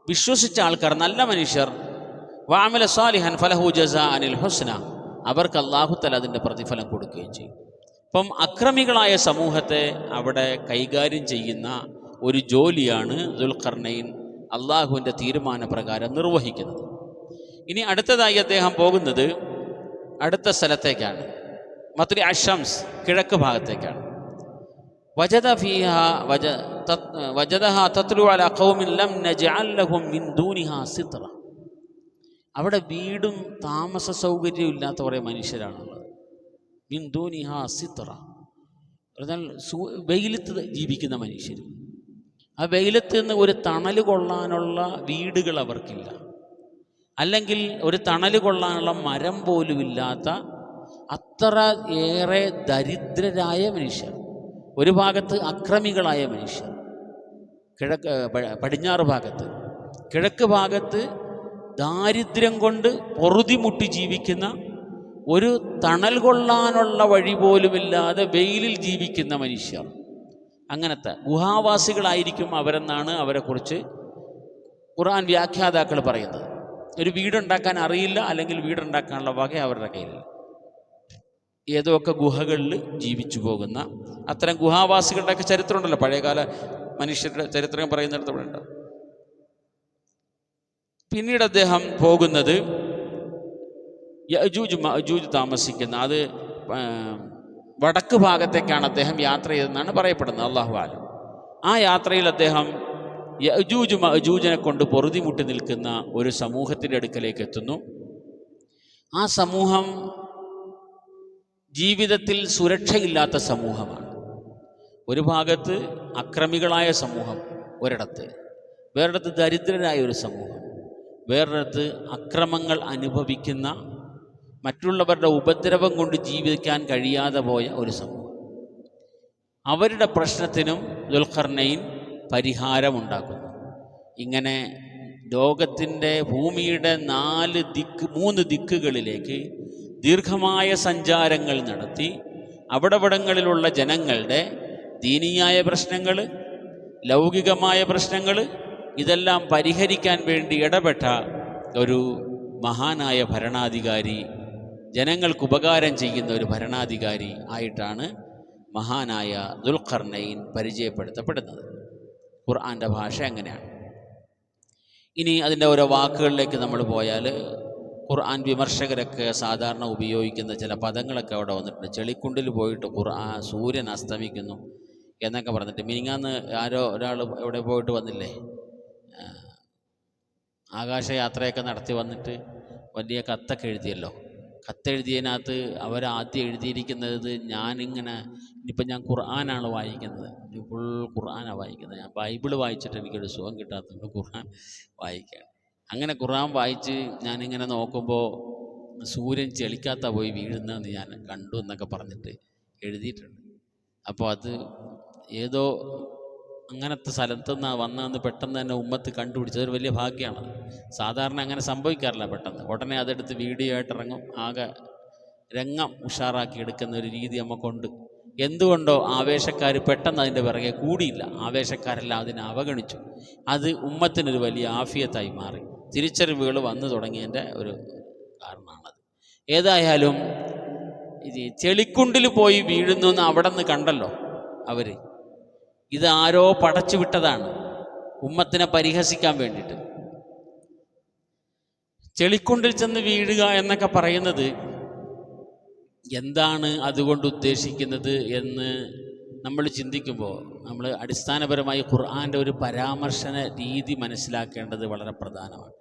വിശ്വസിച്ച ആൾക്കാർ, നല്ല മനുഷ്യർ, വഅമല സാലിഹൻ ഫലഹു ജസാഅനിൽ ഹുസ്ന, അവർക്ക് അല്ലാഹു തആല അതിൻ്റെ പ്രതിഫലം കൊടുക്കുകയും ചെയ്യും. അപ്പം അക്രമികളായ സമൂഹത്തെ അവിടെ കൈകാര്യം ചെയ്യുന്ന ഒരു ജോലിയാണ് ദുൽഖർനൈൻ അള്ളാഹുവിൻ്റെ തീരുമാനപ്രകാരം നിർവഹിക്കുന്നത്. ഇനി അടുത്തതായി അദ്ദേഹം പോകുന്നത് അടുത്ത സ്ഥലത്തേക്കാണ്, മത്ലി അഷംസ്, കിഴക്ക് ഭാഗത്തേക്കാണ്. വജദഹാ തത്ലു അലാ ഖൗമിൻ ലം നജ്അൽ ലഹും മിൻ ദൂനിഹാ സിത്ര. അവിടെ വീടും താമസ സൗകര്യവും ഇല്ലാത്ത കുറേ മനുഷ്യരാണുള്ളത്. മിൻ ദൂനിഹാ സിത്ര പറഞ്ഞാൽ വെയിലത്ത് ജീവിക്കുന്ന മനുഷ്യർ. ആ വെയിലത്ത് നിന്ന് ഒരു തണൽ കൊള്ളാനുള്ള വീടുകൾ അവർക്കില്ല, അല്ലെങ്കിൽ ഒരു തണൽ കൊള്ളാനുള്ള മരം പോലുമില്ലാത്ത അത്ര ഏറെ ദരിദ്രരായ മനുഷ്യർ. ഒരു ഭാഗത്ത് അക്രമികളായ മനുഷ്യർ പടിഞ്ഞാറ് ഭാഗത്ത്, കിഴക്ക് ഭാഗത്ത് ദാരിദ്ര്യം കൊണ്ട് പൊറുതിമുട്ടി ജീവിക്കുന്ന, ഒരു തണൽ കൊള്ളാനുള്ള വഴി പോലുമില്ലാതെ വെയിലിൽ ജീവിക്കുന്ന മനുഷ്യർ. അങ്ങനത്തെ ഗുഹാവാസികളായിരിക്കും അവരെന്നാണ് അവരെക്കുറിച്ച് ഖുർആൻ വ്യാഖ്യാതാക്കൾ പറയുന്നത്. ഒരു വീടുണ്ടാക്കാൻ അറിയില്ല, അല്ലെങ്കിൽ വീടുണ്ടാക്കാനുള്ള വക അവരുടെ കയ്യിലില്ല. ഏതൊക്കെ ഗുഹകളിൽ ജീവിച്ചു പോകുന്ന അത്തരം ഗുഹാവാസികളുടെയൊക്കെ ചരിത്രമുണ്ടല്ലോ, പഴയകാല മനുഷ്യരുടെ ചരിത്രം പറയുന്നിടത്ത് ഇവിടെ ഉണ്ട്. പിന്നീട് അദ്ദേഹം പോകുന്നത് യഅജൂജ് മഅജൂജ് താമസിക്കുന്ന, അത് വടക്ക് ഭാഗത്തേക്കാണ് അദ്ദേഹം യാത്ര ചെയ്തെന്നാണ് പറയപ്പെടുന്നത്, അല്ലാഹു അഅലം. ആ യാത്രയിൽ അദ്ദേഹം യഅജൂജ് മഅജൂജിനെ കൊണ്ട് പൊറുതിമുട്ടി നിൽക്കുന്ന ഒരു സമൂഹത്തിൻ്റെ അടുക്കലേക്ക് എത്തുന്നു. ആ സമൂഹം ജീവിതത്തിൽ സുരക്ഷയില്ലാത്ത സമൂഹമാണ്. ഒരു ഭാഗത്ത് അക്രമികളായ സമൂഹം ഒരിടത്ത്, വേറൊരിടത്ത് ദരിദ്രരായ ഒരു സമൂഹം, വേറൊരിടത്ത് അക്രമങ്ങൾ അനുഭവിക്കുന്ന, മറ്റുള്ളവരുടെ ഉപദ്രവം കൊണ്ട് ജീവിക്കാൻ കഴിയാതെ പോയ ഒരു സമൂഹം. അവരുടെ പ്രശ്നത്തിനും ദുൽഖർനൈൻ പരിഹാരമുണ്ടാക്കുന്നു. ഇങ്ങനെ ലോകത്തിൻ്റെ ഭൂമിയുടെ 3 ദിക്കുകളിലേക്ക് ദീർഘമായ സഞ്ചാരങ്ങൾ നടത്തി അവിടങ്ങളിലുള്ള ജനങ്ങളുടെ ദീനീയായ പ്രശ്നങ്ങൾ, ലൗകികമായ പ്രശ്നങ്ങൾ, ഇതെല്ലാം പരിഹരിക്കാൻ വേണ്ടി ഇടപെട്ട ഒരു മഹാനായ ഭരണാധികാരി, ജനങ്ങൾക്ക് ഉപകാരം ചെയ്യുന്ന ഒരു ഭരണാധികാരി ആയിട്ടാണ് മഹാനായ ദുൽഖർനൈൻ പരിചയപ്പെടുത്തപ്പെടുന്നത്. ഖുർആൻ്റെ ഭാഷ അങ്ങനെയാണ്. ഇനി അതിൻ്റെ ഓരോ വാക്കുകളിലേക്ക് നമ്മൾ പോയാൽ, ഖുർആൻ വിമർശകരൊക്കെ സാധാരണ ഉപയോഗിക്കുന്ന ചില പദങ്ങളൊക്കെ അവിടെ വന്നിട്ടുണ്ട്. ചെളിക്കുണ്ടിൽ പോയിട്ട് സൂര്യൻ അസ്തമിക്കുന്നു എന്നൊക്കെ പറഞ്ഞിട്ട്, മിനിങ്ങാന്ന് ഒരാൾ എവിടെ പോയിട്ട് വന്നില്ലേ, ആകാശയാത്രയൊക്കെ നടത്തി വന്നിട്ട് വലിയ കത്തൊക്കെ എഴുതിയല്ലോ. കത്തെഴുതിയതിനകത്ത് അവരാദ്യം എഴുതിയിരിക്കുന്നത്, ഇനിയിപ്പോൾ ഞാൻ ഖുർആനാണ് വായിക്കുന്നത്, ഫുൾ ഖുർആനാണ് വായിക്കുന്നത്, ഞാൻ ബൈബിള് വായിച്ചിട്ട് എനിക്കൊരു സുഖം കിട്ടാത്തതുകൊണ്ട് ഖുർആൻ വായിക്കുകയാണ്. അങ്ങനെ ഖുർആൻ വായിച്ച് ഞാനിങ്ങനെ നോക്കുമ്പോൾ സൂര്യൻ ചെളിക്കാത്ത പോയി വീഴുന്നതെന്ന് ഞാൻ കണ്ടു എന്നൊക്കെ പറഞ്ഞിട്ട് എഴുതിയിട്ടുണ്ട്. അപ്പോൾ അത് ഏതോ അങ്ങനത്തെ സ്ഥലത്തു നിന്നാണ് വന്നതെന്ന് പെട്ടെന്ന് തന്നെ ഉമ്മത്ത് കണ്ടുപിടിച്ചത് ഒരു വലിയ ഭാഗ്യമാണ്. സാധാരണ അങ്ങനെ സംഭവിക്കാറില്ല. പെട്ടെന്ന് ഉടനെ അതെടുത്ത് വീഡിയോ ആയിട്ട് ഇറങ്ങും, ആകെ രംഗം ഉഷാറാക്കി എടുക്കുന്ന ഒരു രീതി നമുക്കുണ്ട്. എന്തുകൊണ്ടോ ആവേശക്കാർ പെട്ടെന്ന് അതിൻ്റെ പിറകെ കൂടിയില്ല, ആവേശക്കാരെല്ലാം അതിനെ അവഗണിച്ചു. അത് ഉമ്മത്തിനൊരു വലിയ ആഫിയത്തായി മാറി, തിരിച്ചറിവുകൾ വന്നു തുടങ്ങിയതിൻ്റെ ഒരു കാരണമാണത്. ഏതായാലും ഇത് ചെളിക്കുണ്ടിൽ പോയി വീഴുന്നു എന്ന് അവിടെ നിന്ന് കണ്ടല്ലോ അവർ. ഇതാരോ പടച്ചു വിട്ടതാണ് ഉമ്മത്തിനെ പരിഹസിക്കാൻ വേണ്ടിയിട്ട്. ചെളിക്കുണ്ടിൽ ചെന്ന് വീഴുക എന്നൊക്കെ പറയുന്നത് എന്താണ് അതുകൊണ്ട് ഉദ്ദേശിക്കുന്നത് എന്ന് നമ്മൾ ചിന്തിക്കുമ്പോൾ നമ്മൾ അടിസ്ഥാനപരമായി ഖുർആൻ്റെ ഒരു പരാമർശന രീതി മനസ്സിലാക്കേണ്ടത് വളരെ പ്രധാനമാണ്.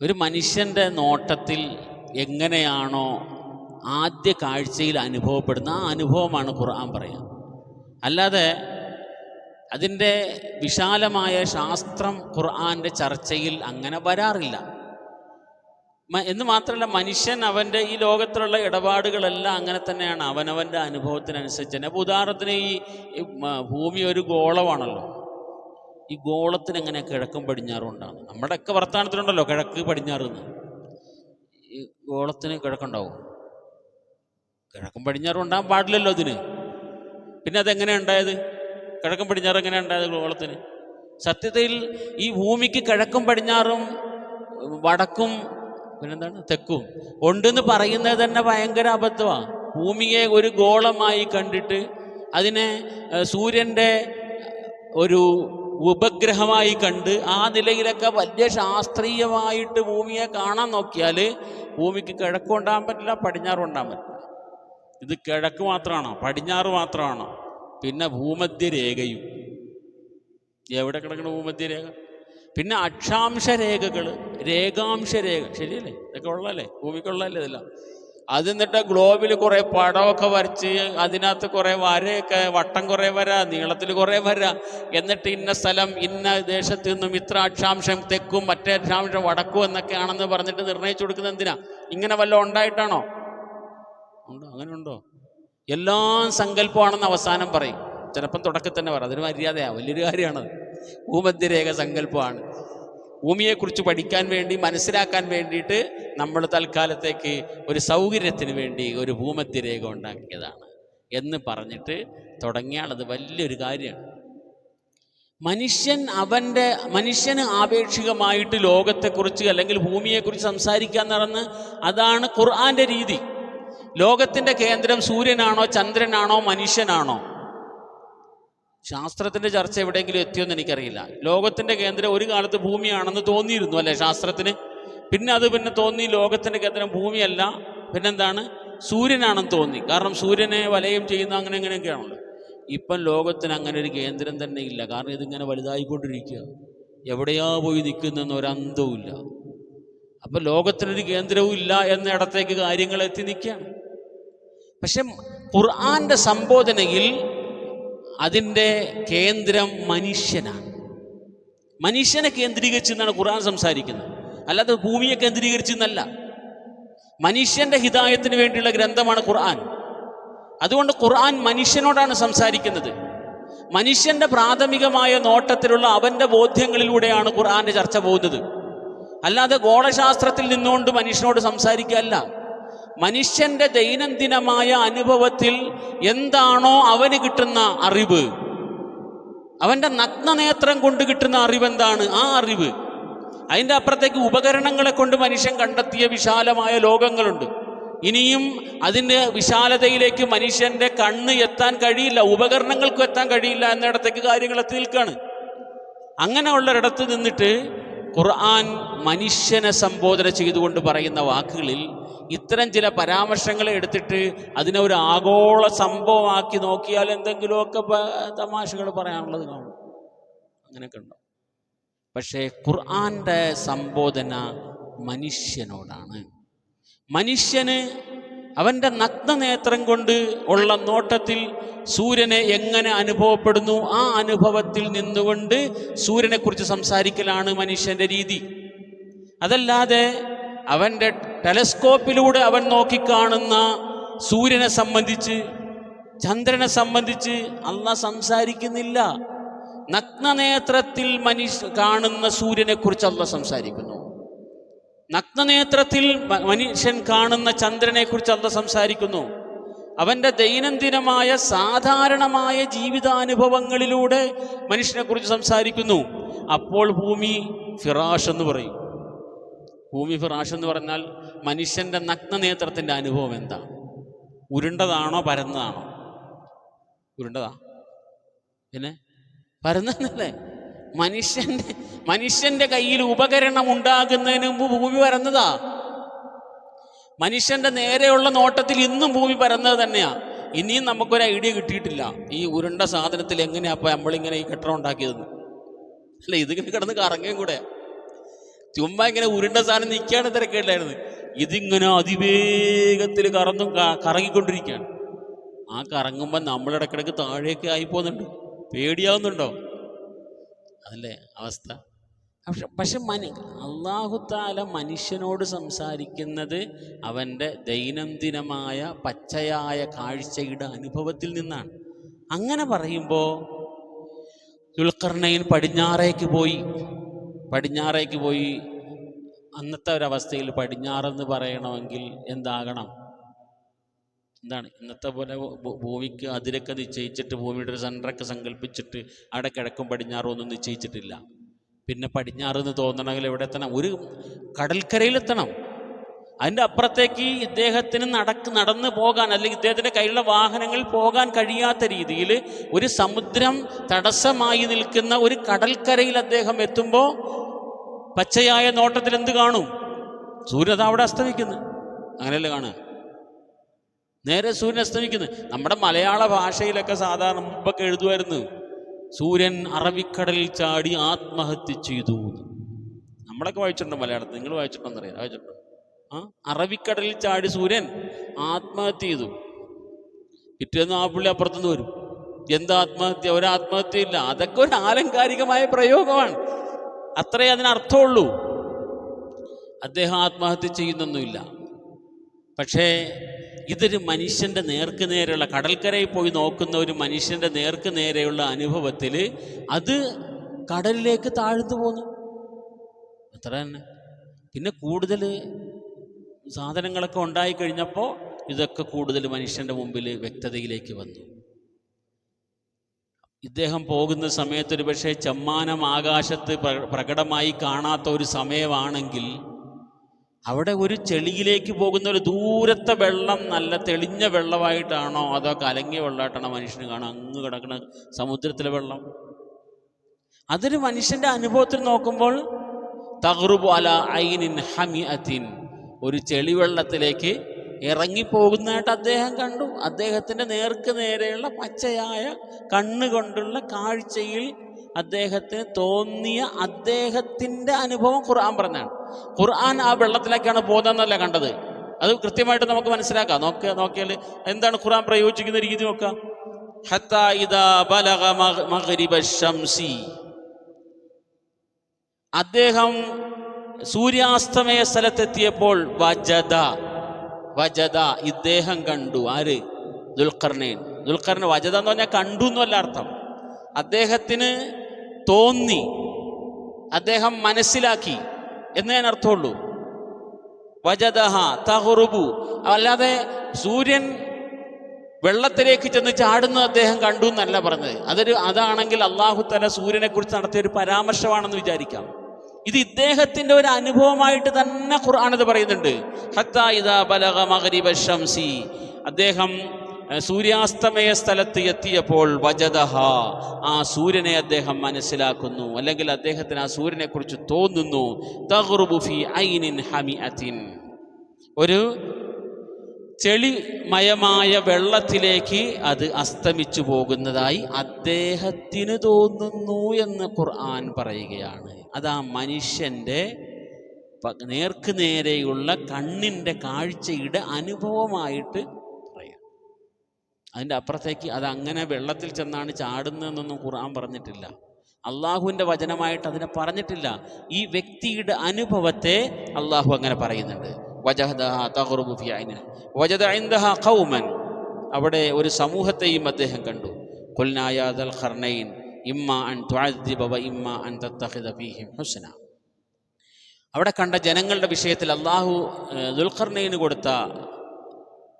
ഒരു മനുഷ്യൻ്റെ നോട്ടത്തിൽ എങ്ങനെയാണോ ആദ്യ കാഴ്ചയിൽ അനുഭവപ്പെടുന്ന ആ അനുഭവമാണ് ഖുർആൻ പറയുക. അല്ലാതെ അതിൻ്റെ വിശാലമായ ശാസ്ത്രം ഖുർആൻ്റെ ചർച്ചയിൽ അങ്ങനെ വരാറില്ല. എന്ന് മാത്രമല്ല, മനുഷ്യൻ അവൻ്റെ ഈ ലോകത്തിലുള്ള ഇടപാടുകളെല്ലാം അങ്ങനെ തന്നെയാണ്, അവനവൻ്റെ അനുഭവത്തിനനുസരിച്ച് തന്നെ. അപ്പോൾ ഉദാഹരണത്തിന് ഈ ഭൂമി ഒരു ഗോളമാണല്ലോ. ഈ ഗോളത്തിന് എങ്ങനെ കിഴക്കും പടിഞ്ഞാറും ഉണ്ടാകും? നമ്മുടെയൊക്കെ വർത്തമാനത്തിലുണ്ടല്ലോ കിഴക്ക് പടിഞ്ഞാറ് എന്ന്. ഈ ഗോളത്തിന് കിഴക്കുണ്ടാവും? കിഴക്കും പടിഞ്ഞാറും ഉണ്ടാകാൻ പാടില്ലല്ലോ ഇതിന്. പിന്നെ അതെങ്ങനെയാണ് ഉണ്ടായത്? കിഴക്കും പടിഞ്ഞാറും എങ്ങനെയാണ് ഉണ്ടായത് ഗോളത്തിന്? സത്യത്തിൽ ഈ ഭൂമിക്ക് കിഴക്കും പടിഞ്ഞാറും വടക്കും പിന്നെന്താണ് തെക്കും ഉണ്ടെന്ന് പറയുന്നത് തന്നെ ഭയങ്കര അബദ്ധമാണ്. ഭൂമിയെ ഒരു ഗോളമായി കണ്ടിട്ട് അതിനെ സൂര്യൻ്റെ ഒരു ഉപഗ്രഹമായി കണ്ട് ആ നിലയിലൊക്കെ വലിയ ശാസ്ത്രീയമായിട്ട് ഭൂമിയെ കാണാൻ നോക്കിയാൽ ഭൂമിക്ക് കിഴക്കും ഉണ്ടാകാൻ പറ്റില്ല, പടിഞ്ഞാറും ഉണ്ടാകാൻ പറ്റില്ല. ഇത് കിഴക്ക് മാത്രമാണോ, പടിഞ്ഞാറ് മാത്രമാണോ? പിന്നെ ഭൂമധ്യരേഖയും. എവിടെ കിടക്കുന്ന ഭൂമധ്യരേഖ? പിന്നെ അക്ഷാംശ രേഖകൾ, രേഖാംശ രേഖ, ശരിയല്ലേ? ഇതൊക്കെ ഉള്ളതല്ലേ, ഭൂമിക്കുള്ളതല്ലേ ഇതെല്ലാം. അത് എന്നിട്ട് ഗ്ലോബിൽ കുറേ പടമൊക്കെ വരച്ച് അതിനകത്ത് കുറേ വരയൊക്കെ, വട്ടം കുറേ വര, നീളത്തിൽ കുറേ വര, എന്നിട്ട് ഇന്ന സ്ഥലം ഇന്ന ദേശത്ത് നിന്നും ഇത്ര അക്ഷാംശം തെക്കും മറ്റേ അക്ഷാംശം വടക്കും എന്നൊക്കെയാണെന്ന് പറഞ്ഞിട്ട് നിർണ്ണയിച്ചു കൊടുക്കുന്നത് എന്തിനാ? ഇങ്ങനെ വല്ലതും ഉണ്ടായിട്ടാണോ? ഉണ്ടോ? അങ്ങനെ ഉണ്ടോ? എല്ലാം സങ്കല്പമാണെന്ന് അവസാനം പറയും. ചിലപ്പം തുടക്കത്തിൽ തന്നെ പറയും. അതൊരു മര്യാദയാണ്, വലിയൊരു കാര്യമാണത്. ഭൂമധ്യരേഖ സങ്കല്പമാണ്. ഭൂമിയെക്കുറിച്ച് പഠിക്കാൻ വേണ്ടി, മനസ്സിലാക്കാൻ വേണ്ടിയിട്ട് നമ്മൾ തൽക്കാലത്തേക്ക് ഒരു സൗകര്യത്തിന് വേണ്ടി ഒരു ഭൂമധ്യരേഖ ഉണ്ടാക്കിയതാണ് എന്ന് പറഞ്ഞിട്ട് തുടങ്ങിയാൽ അത് വലിയൊരു കാര്യമാണ്. മനുഷ്യന് ആപേക്ഷികമായിട്ട് ലോകത്തെക്കുറിച്ച് അല്ലെങ്കിൽ ഭൂമിയെക്കുറിച്ച് സംസാരിക്കാൻ നടന്ന് അതാണ് ഖുർആന്റെ രീതി. ലോകത്തിൻ്റെ കേന്ദ്രം സൂര്യനാണോ ചന്ദ്രനാണോ മനുഷ്യനാണോ? ശാസ്ത്രത്തിൻ്റെ ചർച്ച എവിടെയെങ്കിലും എത്തിയോന്ന് എനിക്കറിയില്ല. ലോകത്തിൻ്റെ കേന്ദ്രം ഒരു കാലത്ത് ഭൂമിയാണെന്ന് തോന്നിയിരുന്നു അല്ലേ ശാസ്ത്രത്തിന്? പിന്നെ തോന്നി ലോകത്തിൻ്റെ കേന്ദ്രം ഭൂമിയല്ല, പിന്നെന്താണ്, സൂര്യനാണെന്ന് തോന്നി. കാരണം സൂര്യനെ വലയം ചെയ്യുന്ന അങ്ങനെയൊക്കെയാണല്ലോ. ഇപ്പം ലോകത്തിന് അങ്ങനെ ഒരു കേന്ദ്രം തന്നെ ഇല്ല. കാരണം ഇതിങ്ങനെ വലുതായിക്കൊണ്ടിരിക്കുക, എവിടെയാ പോയി നിൽക്കുന്നതെന്ന് ഒരന്തവുമില്ല. അപ്പം ലോകത്തിനൊരു കേന്ദ്രവും ഇല്ല എന്നിടത്തേക്ക് കാര്യങ്ങൾ എത്തി നിൽക്കുകയാണ്. പക്ഷെ ഖുർആന്റെ സംബോധനയിൽ അതിൻ്റെ കേന്ദ്രം മനുഷ്യനാണ്. മനുഷ്യനെ കേന്ദ്രീകരിച്ച് എന്നാണ് ഖുർആൻ സംസാരിക്കുന്നത്, അല്ലാതെ ഭൂമിയെ കേന്ദ്രീകരിച്ചെന്നല്ല. മനുഷ്യന്റെ ഹിദായത്തിന് വേണ്ടിയുള്ള ഗ്രന്ഥമാണ് ഖുർആൻ. അതുകൊണ്ട് ഖുർആൻ മനുഷ്യനോടാണ് സംസാരിക്കുന്നത്. മനുഷ്യന്റെ പ്രാഥമികമായ നോട്ടത്തിലുള്ള അവന്റെ ബോധ്യങ്ങളിലൂടെയാണ് ഖുർആന്റെ ചർച്ച പോകുന്നത്. അല്ലാതെ ഗോളശാസ്ത്രത്തിൽ നിന്നുകൊണ്ട് മനുഷ്യനോട് സംസാരിക്കുകയല്ല. മനുഷ്യന്റെ ദൈനംദിനമായ അനുഭവത്തിൽ എന്താണോ അവന് കിട്ടുന്ന അറിവ്, അവന്റെ നഗ്നനേത്രം കൊണ്ട് കിട്ടുന്ന അറിവ് എന്താണ്, ആ അറിവ്. അതിൻ്റെ അപ്പുറത്തേക്ക് ഉപകരണങ്ങളെ കൊണ്ട് മനുഷ്യൻ കണ്ടെത്തിയ വിശാലമായ ലോകങ്ങളുണ്ട്. ഇനിയും അതിൻ്റെ വിശാലതയിലേക്ക് മനുഷ്യന്റെ കണ്ണ് എത്താൻ കഴിയില്ല, ഉപകരണങ്ങൾക്കും എത്താൻ കഴിയില്ല എന്നിടത്തേക്ക് കാര്യങ്ങൾ എത്തി നിൽക്കുകയാണ്. അങ്ങനെയുള്ളൊരിടത്ത് നിന്നിട്ട് ഖുർആൻ മനുഷ്യനെ സംബോധന ചെയ്തുകൊണ്ട് പറയുന്ന വാക്കുകളിൽ ഇത്തരം ചില പരാമർശങ്ങളെ എടുത്തിട്ട് അതിനെ ഒരു ആഗോള സംഭവമാക്കി നോക്കിയാൽ എന്തെങ്കിലുമൊക്കെ തമാശകൾ പറയാനുള്ളത് കാണും, അങ്ങനെയൊക്കെ ഉണ്ടോ? പക്ഷേ ഖുർആന്റെ സംബോധന മനുഷ്യനോടാണ്. മനുഷ്യന് അവൻ്റെ നഗ്നനേത്രം കൊണ്ട് ഉള്ള നോട്ടത്തിൽ സൂര്യനെ എങ്ങനെ അനുഭവപ്പെടുന്നു, ആ അനുഭവത്തിൽ നിന്നുകൊണ്ട് സൂര്യനെക്കുറിച്ച് സംസാരിക്കലാണ് മനുഷ്യൻ്റെ രീതി. അതല്ലാതെ അവൻ്റെ ടെലസ്കോപ്പിലൂടെ അവൻ നോക്കിക്കാണുന്ന സൂര്യനെ സംബന്ധിച്ച്, ചന്ദ്രനെ സംബന്ധിച്ച് അള്ളാഹ് സംസാരിക്കുന്നില്ല. നഗ്നനേത്രത്തിൽ കാണുന്ന സൂര്യനെക്കുറിച്ച് അള്ളാഹ് സംസാരിക്കുന്നു. നഗ്നനേത്രത്തിൽ മനുഷ്യൻ കാണുന്ന ചന്ദ്രനെക്കുറിച്ച് അള്ളാഹ് സംസാരിക്കുന്നു. അവൻ്റെ ദൈനംദിനമായ സാധാരണമായ ജീവിതാനുഭവങ്ങളിലൂടെ മനുഷ്യനെക്കുറിച്ച് സംസാരിക്കുന്നു. അപ്പോൾ ഭൂമി ഫിറാഷ് എന്ന് പറയും. ഭൂമി ഫിറാഷ് എന്ന് പറഞ്ഞാൽ മനുഷ്യൻ്റെ നഗ്നനേത്രത്തിൻ്റെ അനുഭവം എന്താ? ഉരുണ്ടതാണോ പരന്നതാണോ? ഉരുണ്ടതാ, പിന്നെ പരന്നതല്ലേ? മനുഷ്യന്റെ കയ്യിൽ ഉപകരണം ഉണ്ടാകുന്നതിന് മുമ്പ് ഭൂമി പരന്നതാ. മനുഷ്യന്റെ നേരെയുള്ള നോട്ടത്തിൽ ഇന്നും ഭൂമി പരന്നത് തന്നെയാ. ഇനിയും നമുക്കൊരു ഐഡിയ കിട്ടിയിട്ടില്ല ഈ ഉരുണ്ട സാധനത്തിൽ എങ്ങനെയാ അപ്പൊ നമ്മളിങ്ങനെ ഈ കെട്ടിടം ഉണ്ടാക്കിയതെന്ന്. അല്ല, ഇതിങ്ങനെ കിടന്ന് കറങ്ങുകയും കൂടെ. ചുമ്മാ ഇങ്ങനെ ഉരുണ്ട സാധനം നിൽക്കുകയാണ് തിരക്കേണ്ടായിരുന്നു. ഇതിങ്ങനെ അതിവേഗത്തിൽ കറങ്ങിക്കൊണ്ടിരിക്കുകയാണ്. ആ കറങ്ങുമ്പോൾ നമ്മളിടക്കിടക്ക് താഴേക്ക് ആയി പോകുന്നുണ്ട്, പേടിയാവുന്നുണ്ടോ? അതല്ലേ അവസ്ഥ. പക്ഷെ അല്ലാഹു തആല മനുഷ്യനോട് സംസാരിക്കുന്നത് അവൻ്റെ ദൈനംദിനമായ പച്ചയായ കാഴ്ചയുടെ അനുഭവത്തിൽ നിന്നാണ്. അങ്ങനെ പറയുമ്പോൾ ദുൽഖർനൈൻ പടിഞ്ഞാറേക്ക് പോയി. അന്നത്തെ ഒരവസ്ഥയിൽ പടിഞ്ഞാറെന്ന് പറയണമെങ്കിൽ എന്താകണം? എന്താണ് ഇന്നത്തെ പോലെ ഭൂമിക്ക് അതിരൊക്കെ നിശ്ചയിച്ചിട്ട് ഭൂമിയുടെ ഒരു സെൻറ്ററൊക്കെ സങ്കല്പിച്ചിട്ട് അവിടെ കിഴക്കും പടിഞ്ഞാറും ഒന്നും നിശ്ചയിച്ചിട്ടില്ല. പിന്നെ പടിഞ്ഞാറ് എന്ന് തോന്നണമെങ്കിൽ എവിടെ എത്തണം? ഒരു കടൽക്കരയിലെത്തണം. അതിൻ്റെ അപ്പുറത്തേക്ക് ഇദ്ദേഹത്തിന് നടന്നു പോകാൻ, അല്ലെങ്കിൽ ഇദ്ദേഹത്തിൻ്റെ കയ്യിലുള്ള വാഹനങ്ങൾ പോകാൻ കഴിയാത്ത രീതിയിൽ ഒരു സമുദ്രം തടസ്സമായി നിൽക്കുന്ന ഒരു കടൽക്കരയിൽ അദ്ദേഹം എത്തുമ്പോൾ പച്ചയായ നോട്ടത്തിൽ എന്ത് കാണും? സൂര്യൻ അവിടെ അസ്തമിക്കുന്നു. അങ്ങനെയല്ലേ കാണുക? നേരെ സൂര്യൻ അസ്തമിക്കുന്നു. നമ്മുടെ മലയാള ഭാഷയിലൊക്കെ സാധാരണ മുമ്പൊക്കെ എഴുതുമായിരുന്നു, സൂര്യൻ അറബിക്കടലിൽ ചാടി ആത്മഹത്യ ചെയ്തു. നമ്മളൊക്കെ വായിച്ചിട്ടുണ്ടോ മലയാളത്തിൽ? നിങ്ങൾ വായിച്ചിട്ടുണ്ടോന്നറിയാം? വായിച്ചിട്ടുണ്ടോ? അറബിക്കടലിൽ ചാടി സൂര്യൻ ആത്മഹത്യ ചെയ്തു. പിറ്റേന്ന് ആ പുള്ളി അപ്പുറത്തുനിന്ന് വരും, എന്താ ആത്മഹത്യ? ഒരാത്മഹത്യയില്ല. അതൊക്കെ ഒരു ആലങ്കാരികമായ പ്രയോഗമാണ്, അത്രേ അതിനർത്ഥമുള്ളൂ. അദ്ദേഹം ആത്മഹത്യ ചെയ്യുന്നൊന്നുമില്ല. പക്ഷേ ഇതൊരു മനുഷ്യൻ്റെ നേർക്ക് നേരെയുള്ള, കടൽക്കരയിൽ പോയി നോക്കുന്ന ഒരു മനുഷ്യൻ്റെ നേർക്ക് നേരെയുള്ള അനുഭവത്തിൽ അത് കടലിലേക്ക് താഴ്ന്നു പോന്നു, അത്ര തന്നെ. പിന്നെ കൂടുതൽ സാധനങ്ങളൊക്കെ ഉണ്ടായിക്കഴിഞ്ഞപ്പോൾ ഇതൊക്കെ കൂടുതൽ മനുഷ്യൻ്റെ മുമ്പിൽ വ്യക്തതയിലേക്ക് വന്നു. ഇദ്ദേഹം പോകുന്ന സമയത്ത് ഒരു പക്ഷേ ചെമ്മാനം ആകാശത്ത് പ്രകടമായി കാണാത്ത ഒരു സമയമാണെങ്കിൽ അവിടെ ഒരു ചെളിയിലേക്ക് പോകുന്ന ഒരു ദൂരത്തെ വെള്ളം നല്ല തെളിഞ്ഞ വെള്ളമായിട്ടാണോ അതോ കലങ്ങിയ വെള്ളമായിട്ടാണോ മനുഷ്യന് കാണാം? അങ്ങ് കിടക്കുന്ന സമുദ്രത്തിലെ വെള്ളം. അതൊരു മനുഷ്യൻ്റെ അനുഭവത്തിൽ നോക്കുമ്പോൾ തഗ്റുബു അല ഐനിൻ ഹമിഅത്തിൻ, ഒരു ചെളിവെള്ളത്തിലേക്ക് ഇറങ്ങിപ്പോകുന്നതായിട്ട് അദ്ദേഹം കണ്ടു. അദ്ദേഹത്തിൻ്റെ നേർക്ക് നേരെയുള്ള പച്ചയായ കണ്ണുകൊണ്ടുള്ള കാഴ്ചയിൽ അദ്ദേഹത്തിന് തോന്നിയ അദ്ദേഹത്തിൻ്റെ അനുഭവം ഖുർആൻ പറഞ്ഞാണ്. ഖുർആൻ ആ വെള്ളത്തിലേക്കാണ് പോകുന്നതെന്നല്ല കണ്ടത്. അത് കൃത്യമായിട്ട് നമുക്ക് മനസ്സിലാക്കാം. നോക്കിയാൽ എന്താണ് ഖുർആൻ പ്രയോഗിച്ചിരിക്കുന്ന രീതി നോക്കാം. ഹത്താ ഇദാ ബലഗ മഗ്രിബ ശംസി, അദ്ദേഹം സൂര്യാസ്തമയ സ്ഥലത്തെത്തിയപ്പോൾ വജദ ഇദ്ദേഹം കണ്ടു. ആര്? ദുൽഖർനൈൻ. വജദ എന്ന് പറഞ്ഞാൽ കണ്ടു എന്നല്ല അർത്ഥം. അദ്ദേഹത്തിന് തോന്നി, അദ്ദേഹം മനസ്സിലാക്കി എന്നേ ഞാൻ അർത്ഥമുള്ളൂ. വജദഹ തഗ്റുബു, അല്ലാതെ സൂര്യൻ വെള്ളത്തിലേക്ക് ചെന്ന് ചാടുന്നത് അദ്ദേഹം കണ്ടു എന്നല്ല പറഞ്ഞത്. അതാണെങ്കിൽ അല്ലാഹു തആല സൂര്യനെ കുറിച്ച് നടത്തിയ ഒരു പരാമർശമാണെന്ന് വിചാരിക്കാം. ഇത് ഇദ്ദേഹത്തിൻ്റെ ഒരു അനുഭവമായിട്ട് തന്നെ ഖുർആൻ അത് പറയുന്നുണ്ട്. ഹത്താ ഇദാ ബലഗ മഗ്രിബ ശംസി, അദ്ദേഹം സൂര്യാസ്തമയ സ്ഥലത്ത് എത്തിയപ്പോൾ വജദഹ, ആ സൂര്യനെ അദ്ദേഹം മനസ്സിലാക്കുന്നു, അല്ലെങ്കിൽ അദ്ദേഹത്തിന് ആ സൂര്യനെ കുറിച്ച് തോന്നുന്നു. തഗ്റുബു ഫീ ഐനിൻ ഹമിഅത്തിൻ, ഒരു ചെളിമയമായ വെള്ളത്തിലേക്ക് അത് അസ്തമിച്ചു പോകുന്നതായി അദ്ദേഹത്തിന് തോന്നുന്നു എന്ന് ഖുർആൻ പറയുകയാണ്. അത് ആ മനുഷ്യൻ്റെ നേർക്ക് നേരെയുള്ള കണ്ണിൻ്റെ കാഴ്ചയുടെ അനുഭവമായിട്ട് പറയാം. അതിൻ്റെ അപ്പുറത്തേക്ക് അതങ്ങനെ വെള്ളത്തിൽ ചെന്നാണ് ചാടുന്നതെന്നൊന്നും ഖുർആൻ പറഞ്ഞിട്ടില്ല. അള്ളാഹുവിൻ്റെ വചനമായിട്ട് അതിനെ പറഞ്ഞിട്ടില്ല. ഈ വ്യക്തിയുടെ അനുഭവത്തെ അള്ളാഹു അങ്ങനെ പറയുന്നുണ്ട്. അവിടെ ഒരു സമൂഹത്തെയും അദ്ദേഹം കണ്ടു. ഖുൽനാ യാ ദൽ ഖർനൈൻ ഇമ്മാ അൻ തുഅദ്ദിബ വ ഇമ്മാ അൻ തത്തഖിദ ഫീഹിം ഹുസ്ന. അവിടെ കണ്ട ജനങ്ങളുടെ വിഷയത്തിൽ അള്ളാഹു ദുൽഖർനൈന് കൊടുത്ത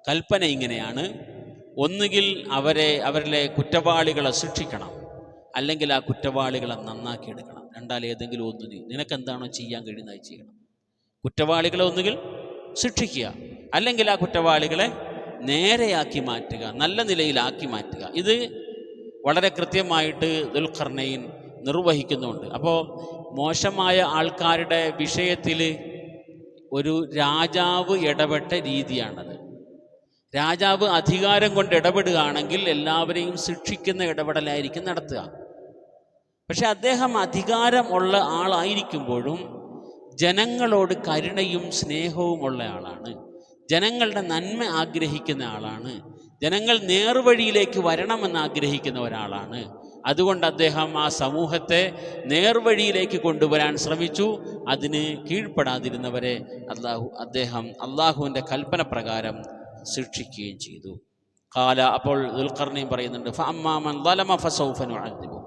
കൽപ്പന ഇങ്ങനെയാണ്: ഒന്നുകിൽ അവരിലെ കുറ്റവാളികളെ ശിക്ഷിക്കണം, അല്ലെങ്കിൽ ആ കുറ്റവാളികളെ നന്നാക്കിയെടുക്കണം. രണ്ടാലേതെങ്കിലും ഒന്ന് നിനക്കെന്താണോ ചെയ്യാൻ കഴിയുന്നത് ചെയ്യണം. കുറ്റവാളികളെ ഒന്നുകിൽ ശിക്ഷിക്കുക, അല്ലെങ്കിൽ ആ കുറ്റവാളികളെ നേരെയാക്കി മാറ്റുക, നല്ല നിലയിലാക്കി മാറ്റുക. ഇത് വളരെ കൃത്യമായിട്ട് ദുൽഖർനൈൻ നിർവഹിക്കുന്നുണ്ട്. അപ്പോൾ മോശമായ ആൾക്കാരുടെ വിഷയത്തിൽ ഒരു രാജാവ് ഇടപെട്ട രീതിയാണത്. രാജാവ് അധികാരം കൊണ്ട് ഇടപെടുകയാണെങ്കിൽ എല്ലാവരെയും ശിക്ഷിക്കുന്ന ഇടപെടലായിരിക്കും നടത്തുക. പക്ഷെ അദ്ദേഹം അധികാരം ഉള്ള ആളായിരിക്കുമ്പോഴും ജനങ്ങളോട് കരുണയും സ്നേഹവും ഉള്ള ആളാണ്. ജനങ്ങളുടെ നന്മ ആഗ്രഹിക്കുന്ന ആളാണ്. ജനങ്ങൾ നേർവഴിയിലേക്ക് വരണമെന്ന് ആഗ്രഹിക്കുന്ന ഒരാളാണ്. അതുകൊണ്ട് അദ്ദേഹം ആ സമൂഹത്തെ നേർവഴിയിലേക്ക് കൊണ്ടുവരാൻ ശ്രമിച്ചു. അതിന് കീഴ്പ്പെടാതിരുന്നവരെ അദ്ദേഹം അള്ളാഹുവിൻ്റെ കൽപ്പന പ്രകാരം ശിക്ഷിക്കുകയും ചെയ്തു. അപ്പോൾ ദുൽഖർനൈൻ പറയുന്നുണ്ട്, ഫഅമ്മാ മൻ ളലമ ഫസൗഫ നുഅദ്ദിബു,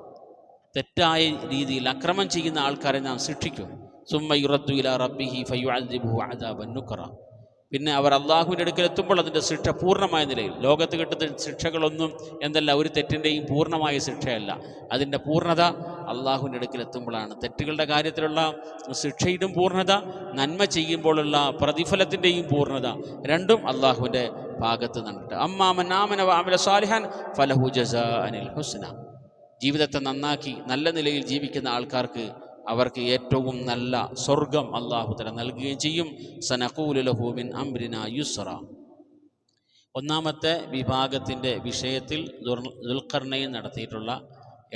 തെറ്റായ രീതിയിൽ അക്രമം ചെയ്യുന്ന ആൾക്കാരെ നാം ശിക്ഷിക്കും. സുമ്മ യുറദ്ദു ഇലാ റബ്ബിഹി ഫയുഅദ്ദിബുഹു അദാബൻ നുക്റ, പിന്നെ അവർ അള്ളാഹുവിൻ്റെ അടുക്കൽ എത്തുമ്പോൾ അതിൻ്റെ ശിക്ഷ പൂർണ്ണമായ നിലയിൽ, ലോകത്ത് കിട്ടുന്ന ശിക്ഷകളൊന്നും എന്തല്ല ഒരു തെറ്റിൻ്റെയും പൂർണ്ണമായ ശിക്ഷയല്ല. അതിൻ്റെ പൂർണ്ണത അള്ളാഹുവിൻ്റെ അടുക്കൽ എത്തുമ്പോഴാണ്. തെറ്റുകളുടെ കാര്യത്തിലുള്ള ശിക്ഷയുടെയും പൂർണ്ണത, നന്മ ചെയ്യുമ്പോഴുള്ള പ്രതിഫലത്തിൻ്റെയും പൂർണ്ണത, രണ്ടും അള്ളാഹുവിൻ്റെ ഭാഗത്ത് നിന്നിട്ട്. അമ്മാമൻ ആമന വഅമില സാലിഹാൻ ഫലഹു ജസാഅനിൽ ഹുസ്ന. ജീവിതത്തെ നന്നാക്കി നല്ല നിലയിൽ ജീവിക്കുന്ന ആൾക്കാർക്ക് അവർക്ക് ഏറ്റവും നല്ല സ്വർഗം അള്ളാഹു തആല നൽകുകയും ചെയ്യും. സനഖൂലു ലഹു മിൻ അംരിനാ യുസ്റ. ഒന്നാമത്തെ വിഭാഗത്തിൻ്റെ വിഷയത്തിൽ ദുൽഖർനൈൻ നടത്തിയിട്ടുള്ള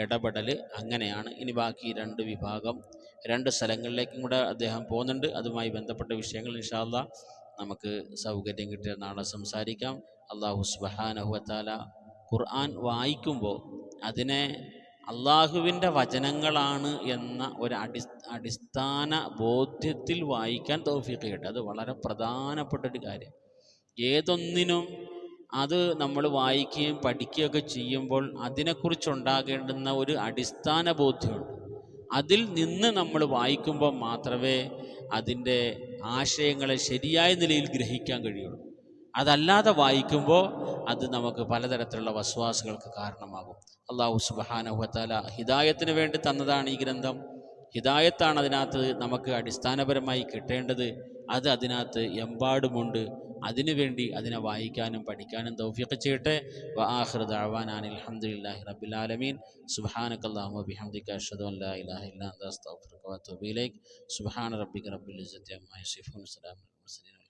ഇടപെടൽ അങ്ങനെയാണ്. ഇനി ബാക്കി രണ്ട് വിഭാഗം, രണ്ട് സ്ഥലങ്ങളിലേക്കും കൂടെ അദ്ദേഹം പോകുന്നുണ്ട്. അതുമായി ബന്ധപ്പെട്ട വിഷയങ്ങൾ ഇൻഷാ അല്ലാഹ് നമുക്ക് സൗകര്യം കിട്ടിയ നാളെ സംസാരിക്കാം. അല്ലാഹു സുബ്ഹാനഹു വ തആല ഖുർആൻ വായിക്കുമ്പോൾ അതിനെ അള്ളാഹുവിൻ്റെ വചനങ്ങളാണ് എന്ന ഒരു അടിസ്ഥാന ബോധ്യത്തിൽ വായിക്കാൻ തൗഫീഖ് കിട്ടും. അത് വളരെ പ്രധാനപ്പെട്ടൊരു കാര്യം. ഏതൊന്നിനും അത് നമ്മൾ വായിക്കുകയും പഠിക്കുകയൊക്കെ ചെയ്യുമ്പോൾ അതിനെക്കുറിച്ചുണ്ടാകേണ്ടുന്ന ഒരു അടിസ്ഥാന ബോധ്യമുണ്ട്. അതിൽ നിന്ന് നമ്മൾ വായിക്കുമ്പോൾ മാത്രമേ അതിൻ്റെ ആശയങ്ങളെ ശരിയായ നിലയിൽ ഗ്രഹിക്കാൻ കഴിയുള്ളൂ. അതല്ലാതെ വായിക്കുമ്പോൾ അത് നമുക്ക് പലതരത്തിലുള്ള വസ്വാസുകൾക്ക് കാരണമാകും. അല്ലാഹു സുബ്ഹാനഹു വ തആല ഹിദായത്തിന് വേണ്ടി തന്നതാണ് ഈ ഗ്രന്ഥം. ഹിദായത്താണ് അതിനകത്ത് നമുക്ക് അടിസ്ഥാനപരമായി കിട്ടേണ്ടത്. അത് അതിനകത്ത് എമ്പാടുമുണ്ട്. അതിനുവേണ്ടി അതിനെ വായിക്കാനും പഠിക്കാനും തൗഫീഖ് ചെയ്യട്ടെ. വ ആഖിറു ദഅവാനാ അനിൽ ഹംദുലില്ലാഹി റബ്ബിൽ ആലമീൻ. സുബ്ഹാനകല്ലാഹുമ്മ വബിഹംദിക അഷ്ഹദു അൻ ലാ ഇലാഹ ഇല്ലാ അൻത അസ്തഗ്ഫിറുക വ അത്തൂബു ഇലൈക്. സുബ്ഹാന റബ്ബിക റബ്ബിൽ ഇസ്സത്തി അമ്മാ യസിഫൂൻ. സലാമുൻ അലൽ മുർസലീൻ.